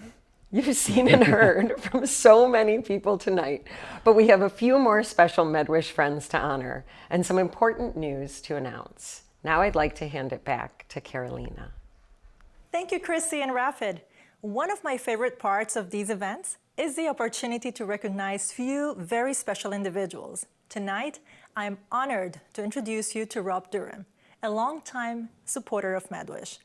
You've seen and heard from so many people tonight, but we have a few more special Medwish friends to honor and some important news to announce. Now I'd like to hand it back to Kelina. Thank you, Chrissy and Rafid. One of my favorite parts of these events is the opportunity to recognize few very special individuals. Tonight, I'm honored to introduce you to Rob Durham, a longtime supporter of Medwish.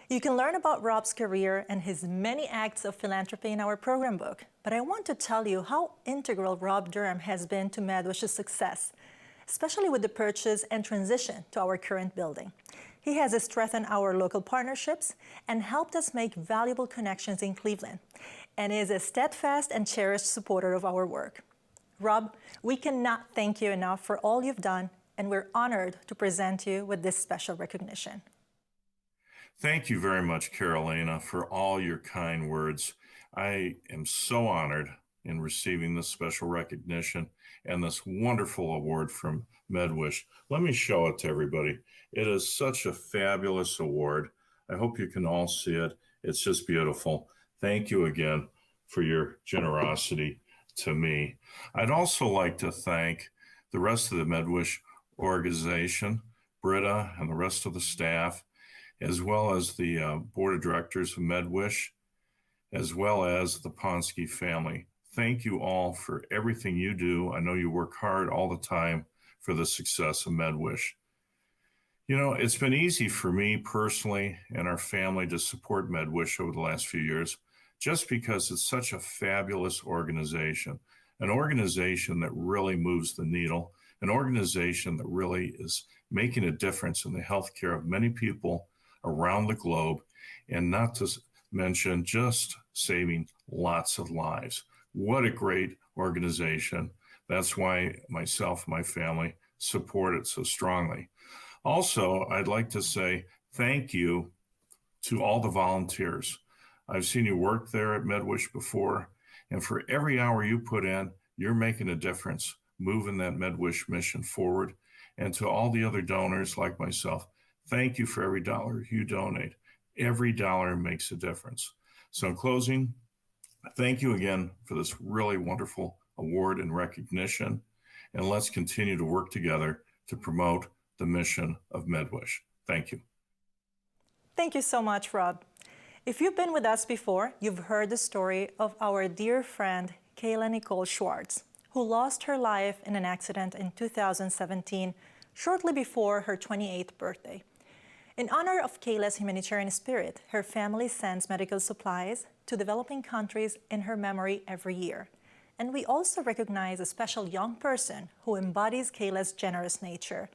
You can learn about Rob's career and his many acts of philanthropy in our program book, but I want to tell you how integral Rob Durham has been to Medwish's success, especially with the purchase and transition to our current building. He has strengthened our local partnerships and helped us make valuable connections in Cleveland, and is a steadfast and cherished supporter of our work. Rob, we cannot thank you enough for all you've done, and we're honored to present you with this special recognition. Thank you very much, Kelina, for all your kind words. I am so honored in receiving this special recognition and this wonderful award from Medwish. Let me show it to everybody. It is such a fabulous award. I hope you can all see it. It's just beautiful. Thank you again for your generosity to me. I'd also like to thank the rest of the Medwish organization, Britta and the rest of the staff, as well as the board of directors of Medwish, as well as the Ponsky family. Thank you all for everything you do. I know you work hard all the time for the success of Medwish. You know, it's been easy for me personally and our family to support Medwish over the last few years, just because it's such a fabulous organization, an organization that really moves the needle, an organization that really is making a difference in the healthcare of many people around the globe, and not to mention just saving lots of lives. What a great organization. That's why myself and my family support it so strongly. Also, I'd like to say thank you to all the volunteers. I've seen you work there at Medwish before, and for every hour you put in, you're making a difference, moving that Medwish mission forward. And to all the other donors like myself, thank you for every dollar you donate. Every dollar makes a difference. So in closing, thank you again for this really wonderful award and recognition. And let's continue to work together to promote the mission of Medwish. Thank you. Thank you so much, Rob. If you've been with us before, you've heard the story of our dear friend, Nicole Schwartz, who lost her life in an accident in 2017, shortly before her 28th birthday. In honor of Kayla's humanitarian spirit, her family sends medical supplies to developing countries in her memory every year. And we also recognize a special young person who embodies Kayla's generous nature.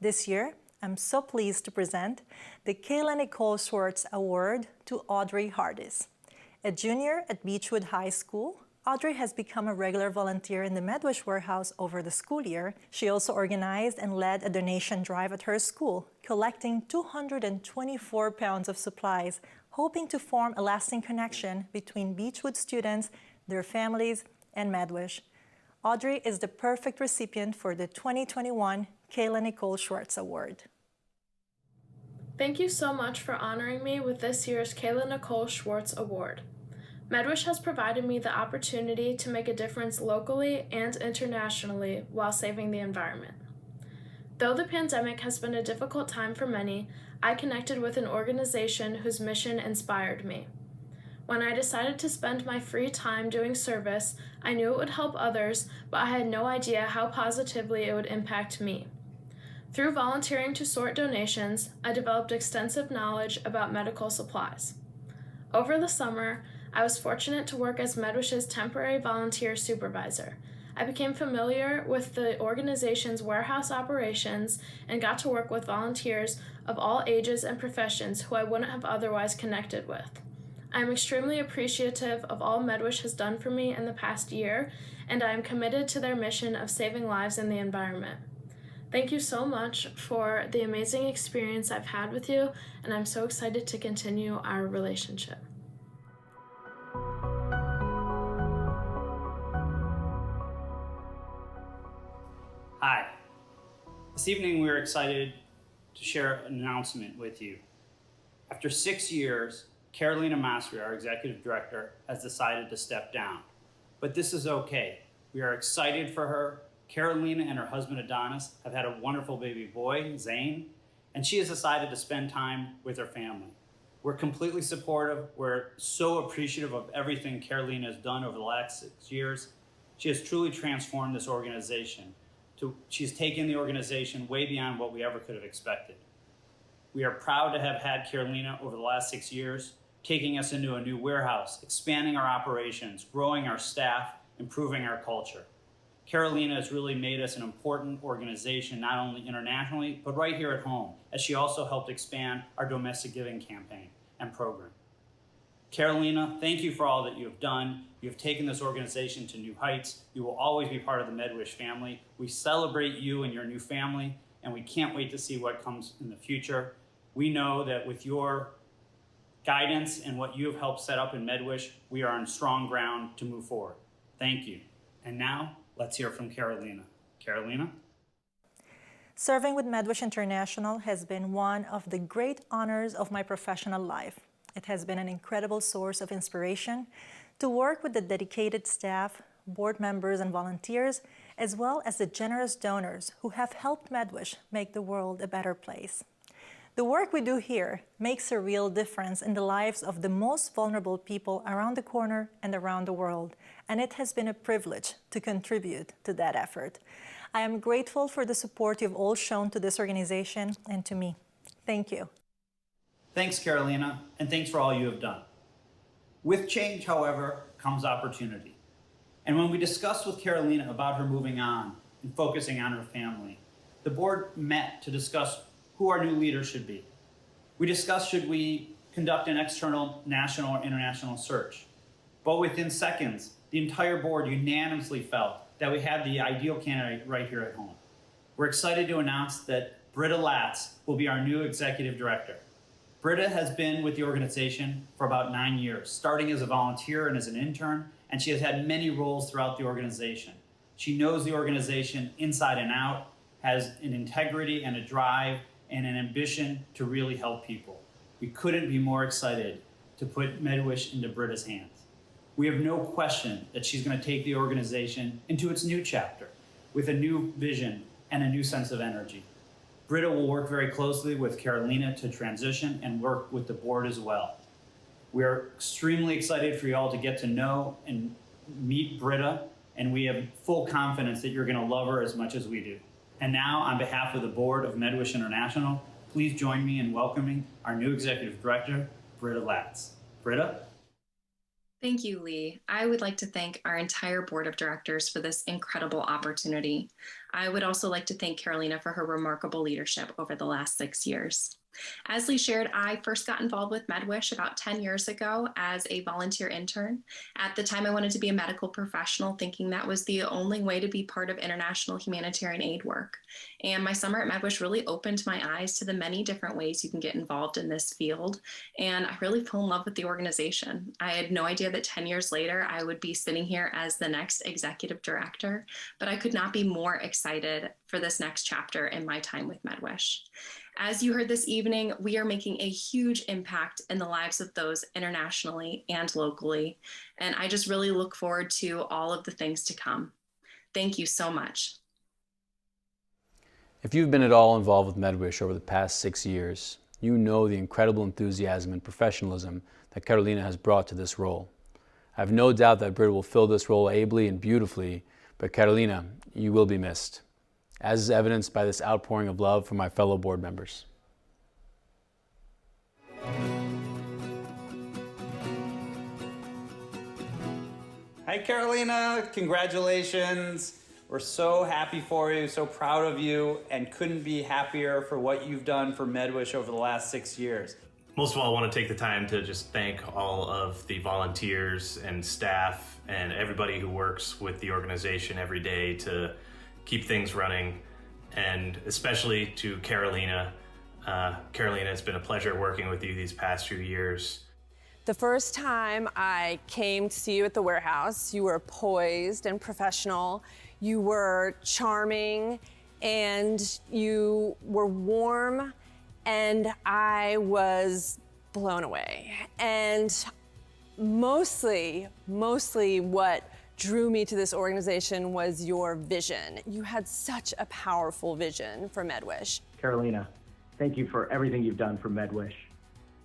This year, I'm so pleased to present the Nicole Schwartz Award to Audrey Hardis. A junior at Beechwood High School, Audrey has become a regular volunteer in the Medwish warehouse over the school year. She also organized and led a donation drive at her school, collecting 224 pounds of supplies, hoping to form a lasting connection between Beechwood students, their families, and Medwish. Audrey is the perfect recipient for the 2021 Nicole Schwartz Award. Thank you so much for honoring me with this year's Nicole Schwartz Award. Medwish has provided me the opportunity to make a difference locally and internationally while saving the environment. Though the pandemic has been a difficult time for many, I connected with an organization whose mission inspired me. When I decided to spend my free time doing service, I knew it would help others, but I had no idea how positively it would impact me. Through volunteering to sort donations, I developed extensive knowledge about medical supplies. Over the summer, I was fortunate to work as Medwish's temporary volunteer supervisor. I became familiar with the organization's warehouse operations and got to work with volunteers of all ages and professions who I wouldn't have otherwise connected with. I am extremely appreciative of all Medwish has done for me in the past year, and I am committed to their mission of saving lives and the environment. Thank you so much for the amazing experience I've had with you, and I'm so excited to continue our relationship. Hi. This evening we are excited to share an announcement with you. After 6 years, Kelina Masri, our executive director, has decided to step down. But this is okay. We are excited for her. Kelina and her husband Adonis have had a wonderful baby boy, Zane, and she has decided to spend time with her family. We're completely supportive. We're so appreciative of everything Kelina has done over the last 6 years. She has truly transformed this organization. She's taken the organization way beyond what we ever could have expected. We are proud to have had Kelina over the last 6 years, taking us into a new warehouse, expanding our operations, growing our staff, improving our culture. Kelina has really made us an important organization, not only internationally, but right here at home, as she also helped expand our domestic giving campaign and program. Kelina, thank you for all that you have done. You have taken this organization to new heights. You will always be part of the Medwish family. We celebrate you and your new family, and we can't wait to see what comes in the future. We know that with your guidance and what you have helped set up in Medwish, we are on strong ground to move forward. Thank you. And now, let's hear from Kelina. Kelina? Serving with Medwish International has been one of the great honors of my professional life. It has been an incredible source of inspiration to work with the dedicated staff, board members, and volunteers, as well as the generous donors who have helped Medwish make the world a better place. The work we do here makes a real difference in the lives of the most vulnerable people around the corner and around the world, and it has been a privilege to contribute to that effort. I am grateful for the support you've all shown to this organization and to me. Thank you. Thanks, Kelina, and thanks for all you have done. With change, however, comes opportunity. And when we discussed with Kelina about her moving on and focusing on her family, the board met to discuss who our new leaders should be. We discussed should we conduct an external national or international search. But within seconds, the entire board unanimously felt that we had the ideal candidate right here at home. We're excited to announce that Britta Latz will be our new executive director. Britta has been with the organization for about 9 years, starting as a volunteer and as an intern, and she has had many roles throughout the organization. She knows the organization inside and out, has an integrity and a drive and an ambition to really help people. We couldn't be more excited to put Medwish into Britta's hands. We have no question that she's going to take the organization into its new chapter with a new vision and a new sense of energy. Britta will work very closely with Kelina to transition and work with the board as well. We are extremely excited for you all to get to know and meet Britta, and we have full confidence that you're going to love her as much as we do. And now, on behalf of the board of Medwish International, please join me in welcoming our new executive director, Britta Latz. Britta? Thank you, Lee. I would like to thank our entire board of directors for this incredible opportunity. I would also like to thank Kelina for her remarkable leadership over the last 6 years. As Lee shared, I first got involved with Medwish about 10 years ago as a volunteer intern. At the time, I wanted to be a medical professional, thinking that was the only way to be part of international humanitarian aid work. And my summer at Medwish really opened my eyes to the many different ways you can get involved in this field. And I really fell in love with the organization. I had no idea that 10 years later, I would be sitting here as the next executive director, but I could not be more excited for this next chapter in my time with Medwish. As you heard this evening, we are making a huge impact in the lives of those internationally and locally. And I just really look forward to all of the things to come. Thank you so much. If you've been at all involved with Medwish over the past 6 years, you know the incredible enthusiasm and professionalism that Kelina has brought to this role. I have no doubt that Britta will fill this role ably and beautifully, but Kelina, you will be missed, as is evidenced by this outpouring of love from my fellow board members. Hi, Kelina. Congratulations. We're so happy for you, so proud of you, and couldn't be happier for what you've done for Medwish over the last 6 years. Most of all, I want to take the time to just thank all of the volunteers and staff and everybody who works with the organization every day to keep things running, and especially to Kelina. Kelina, it's been a pleasure working with you these past few years. The first time I came to see you at the warehouse, you were poised and professional. You were charming and you were warm, and I was blown away. And mostly what drew me to this organization was your vision. You had such a powerful vision for Medwish. Kelina, thank you for everything you've done for Medwish.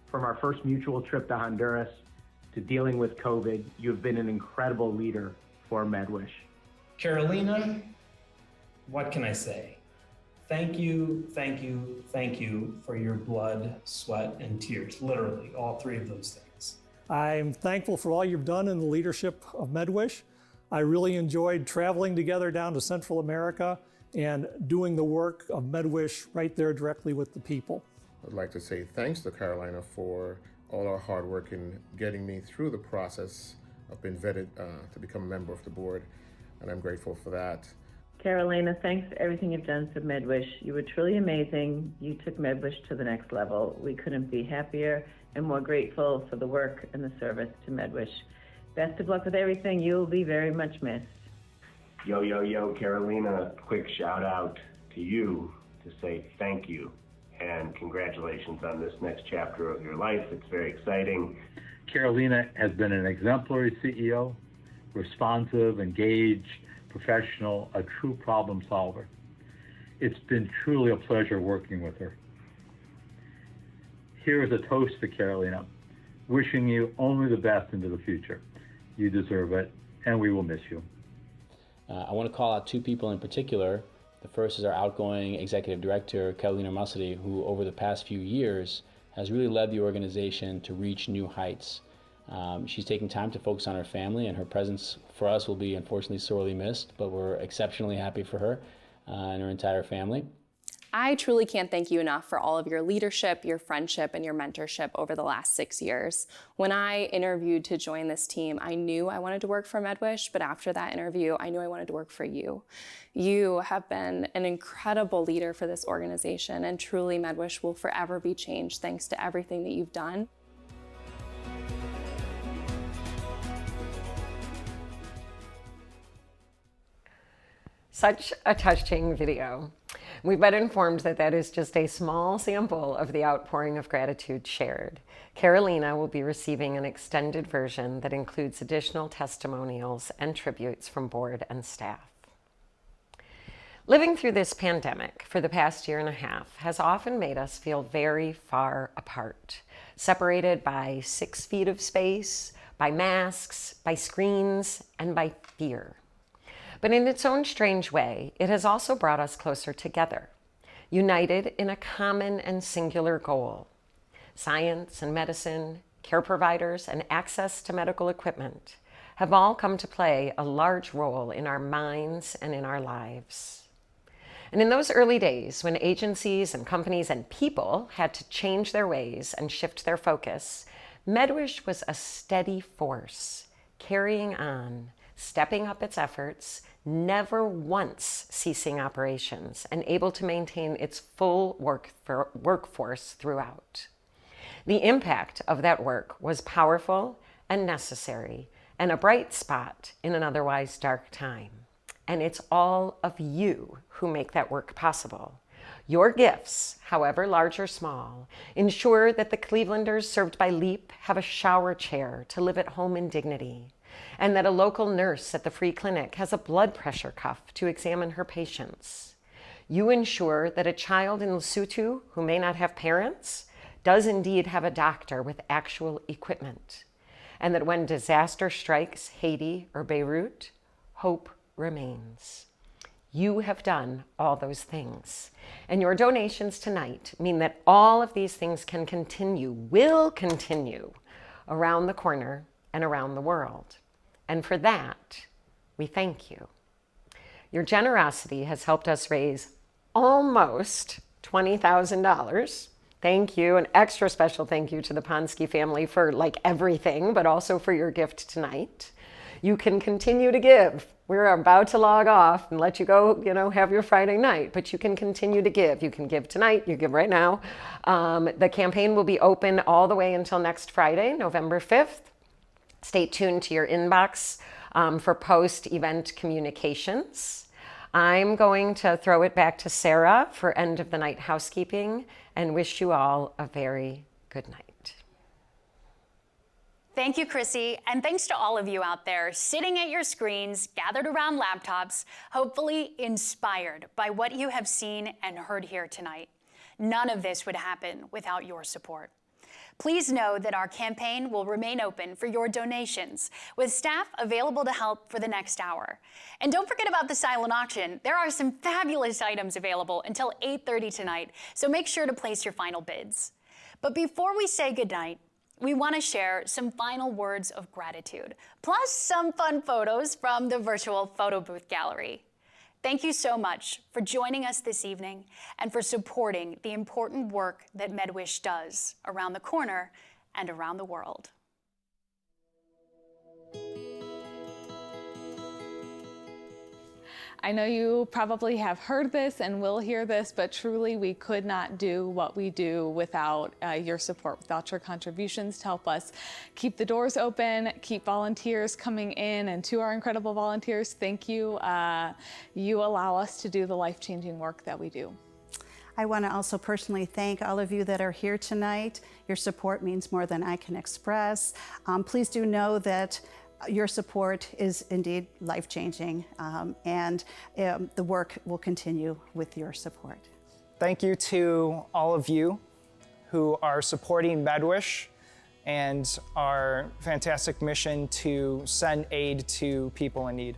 From our first mutual trip to Honduras to dealing with COVID, you've been an incredible leader for Medwish. Kelina, what can I say? Thank you, thank you, thank you for your blood, sweat, and tears, literally, all three of those things. I'm thankful for all you've done in the leadership of Medwish. I really enjoyed traveling together down to Central America and doing the work of Medwish right there directly with the people. I'd like to say thanks to Kelina for all our hard work in getting me through the process of being vetted to become a member of the board, and I'm grateful for that. Kelina, thanks for everything you've done for Medwish. You were truly amazing. You took Medwish to the next level. We couldn't be happier and more grateful for the work and the service to Medwish. Best of luck with everything. You'll be very much missed. Yo, Kelina, quick shout out to you to say thank you and congratulations on this next chapter of your life. It's very exciting. Kelina has been an exemplary CEO, responsive, engaged, professional, a true problem solver. It's been truly a pleasure working with her. Here is a toast to Kelina, wishing you only the best into the future. You deserve it, and we will miss you. I want to call out two people in particular. The first is our outgoing executive director, Masri, who over the past few years has really led the organization to reach new heights. She's taking time to focus on her family, and her presence for us will be unfortunately sorely missed, but we're exceptionally happy for her and her entire family. I truly can't thank you enough for all of your leadership, your friendship, and your mentorship over the last 6 years. When I interviewed to join this team, I knew I wanted to work for Medwish, but after that interview, I knew I wanted to work for you. You have been an incredible leader for this organization, and truly Medwish will forever be changed thanks to everything that you've done. Such a touching video. We've been informed that that is just a small sample of the outpouring of gratitude shared. Kelina will be receiving an extended version that includes additional testimonials and tributes from board and staff. Living through this pandemic for the past year and a half has often made us feel very far apart, separated by 6 feet of space, by masks, by screens, and by fear. But in its own strange way, it has also brought us closer together, united in a common and singular goal. Science and medicine, care providers, and access to medical equipment have all come to play a large role in our minds and in our lives. And in those early days, when agencies and companies and people had to change their ways and shift their focus, Medwish was a steady force, carrying on, stepping up its efforts, never once ceasing operations, and able to maintain its full workforce throughout. The impact of that work was powerful and necessary, and a bright spot in an otherwise dark time. And it's all of you who make that work possible. Your gifts, however large or small, ensure that the Clevelanders served by LEAP have a shower chair to live at home in dignity, and that a local nurse at the free clinic has a blood pressure cuff to examine her patients. You ensure that a child in Lesotho who may not have parents does indeed have a doctor with actual equipment, and that when disaster strikes Haiti or Beirut, hope remains. You have done all those things, and your donations tonight mean that all of these things can continue, will continue, around the corner and around the world. And for that, we thank you. Your generosity has helped us raise almost $20,000. Thank you. An extra special thank you to the Ponsky family for everything, but also for your gift tonight. You can continue to give. We're about to log off and let you go, have your Friday night, but you can continue to give. You can give tonight, you give right now. The campaign will be open all the way until next Friday, November 5th. Stay tuned to your inbox for post-event communications. I'm going to throw it back to Sarah for end of the night housekeeping and wish you all a very good night. Thank you, Chrissy, and thanks to all of you out there sitting at your screens, gathered around laptops, hopefully inspired by what you have seen and heard here tonight. None of this would happen without your support. Please know that our campaign will remain open for your donations, with staff available to help for the next hour. And don't forget about the silent auction. There are some fabulous items available until 8:30 tonight, so make sure to place your final bids. But before we say goodnight, we want to share some final words of gratitude, plus some fun photos from the virtual photo booth gallery. Thank you so much for joining us this evening and for supporting the important work that Medwish does around the corner and around the world. I know you probably have heard this and will hear this, but truly we could not do what we do without your support, without your contributions to help us keep the doors open, keep volunteers coming in, and to our incredible volunteers, thank you. You allow us to do the life-changing work that we do. I want to also personally thank all of you that are here tonight. Your support means more than I can express. Please do know that your support is indeed life-changing, and the work will continue with your support. Thank you to all of you who are supporting Medwish and our fantastic mission to send aid to people in need.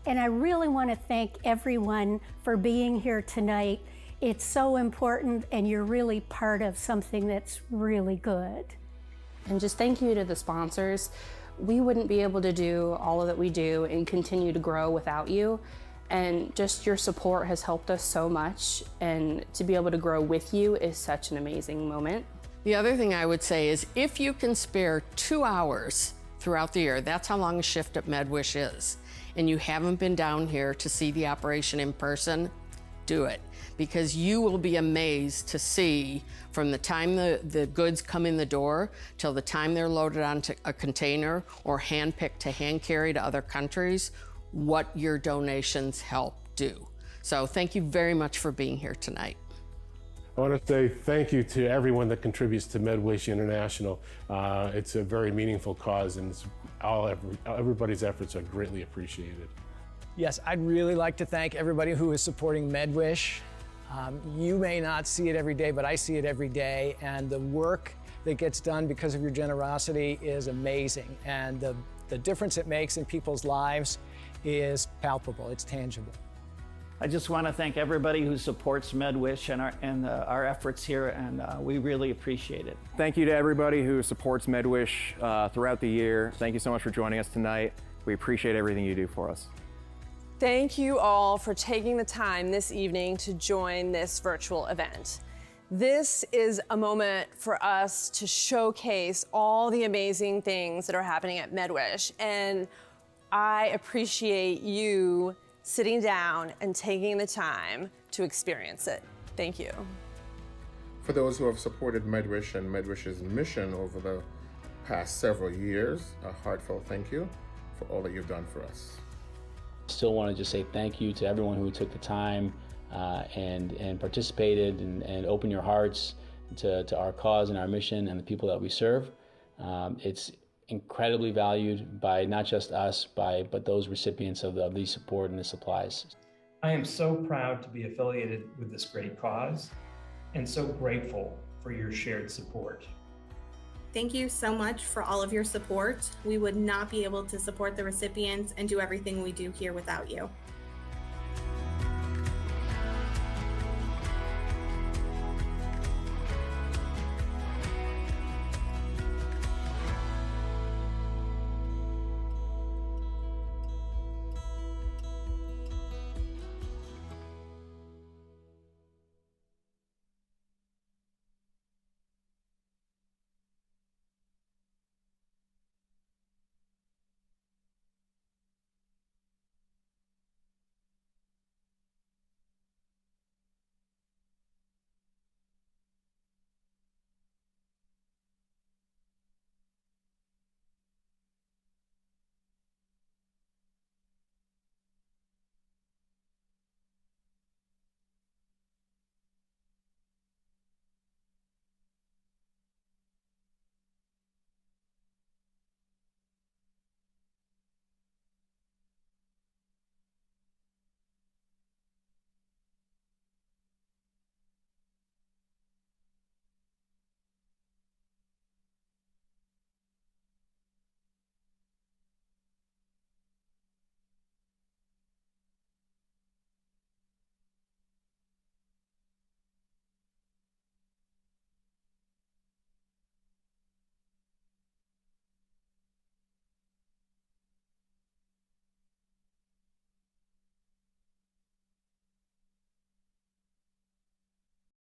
And I really want to thank everyone for being here tonight. It's so important, and you're really part of something that's really good. And just thank you to the sponsors. We wouldn't be able to do all that we do and continue to grow without you. And just your support has helped us so much. And to be able to grow with you is such an amazing moment. The other thing I would say is if you can spare 2 hours throughout the year, that's how long a shift at Medwish is, and you haven't been down here to see the operation in person, do it. Because you will be amazed to see from the time the goods come in the door till the time they're loaded onto a container or hand-picked to hand-carry to other countries, what your donations help do. So thank you very much for being here tonight. I want to say thank you to everyone that contributes to Medwish International. It's a very meaningful cause, and everybody's efforts are greatly appreciated. Yes, I'd really like to thank everybody who is supporting Medwish. You may not see it every day, but I see it every day, and the work that gets done because of your generosity is amazing, and the difference it makes in people's lives is palpable, it's tangible. I just want to thank everybody who supports Medwish and our efforts here, and we really appreciate it. Thank you to everybody who supports Medwish throughout the year. Thank you so much for joining us tonight. We appreciate everything you do for us. Thank you all for taking the time this evening to join this virtual event. This is a moment for us to showcase all the amazing things that are happening at Medwish, and I appreciate you sitting down and taking the time to experience it. Thank you. For those who have supported Medwish and Medwish's mission over the past several years, a heartfelt thank you for all that you've done for us. Still want to just say thank you to everyone who took the time and participated and opened your hearts to our cause and our mission and the people that we serve. It's incredibly valued by not just us, but those recipients of the support and the supplies. I am so proud to be affiliated with this great cause and so grateful for your shared support. Thank you so much for all of your support. We would not be able to support the recipients and do everything we do here without you.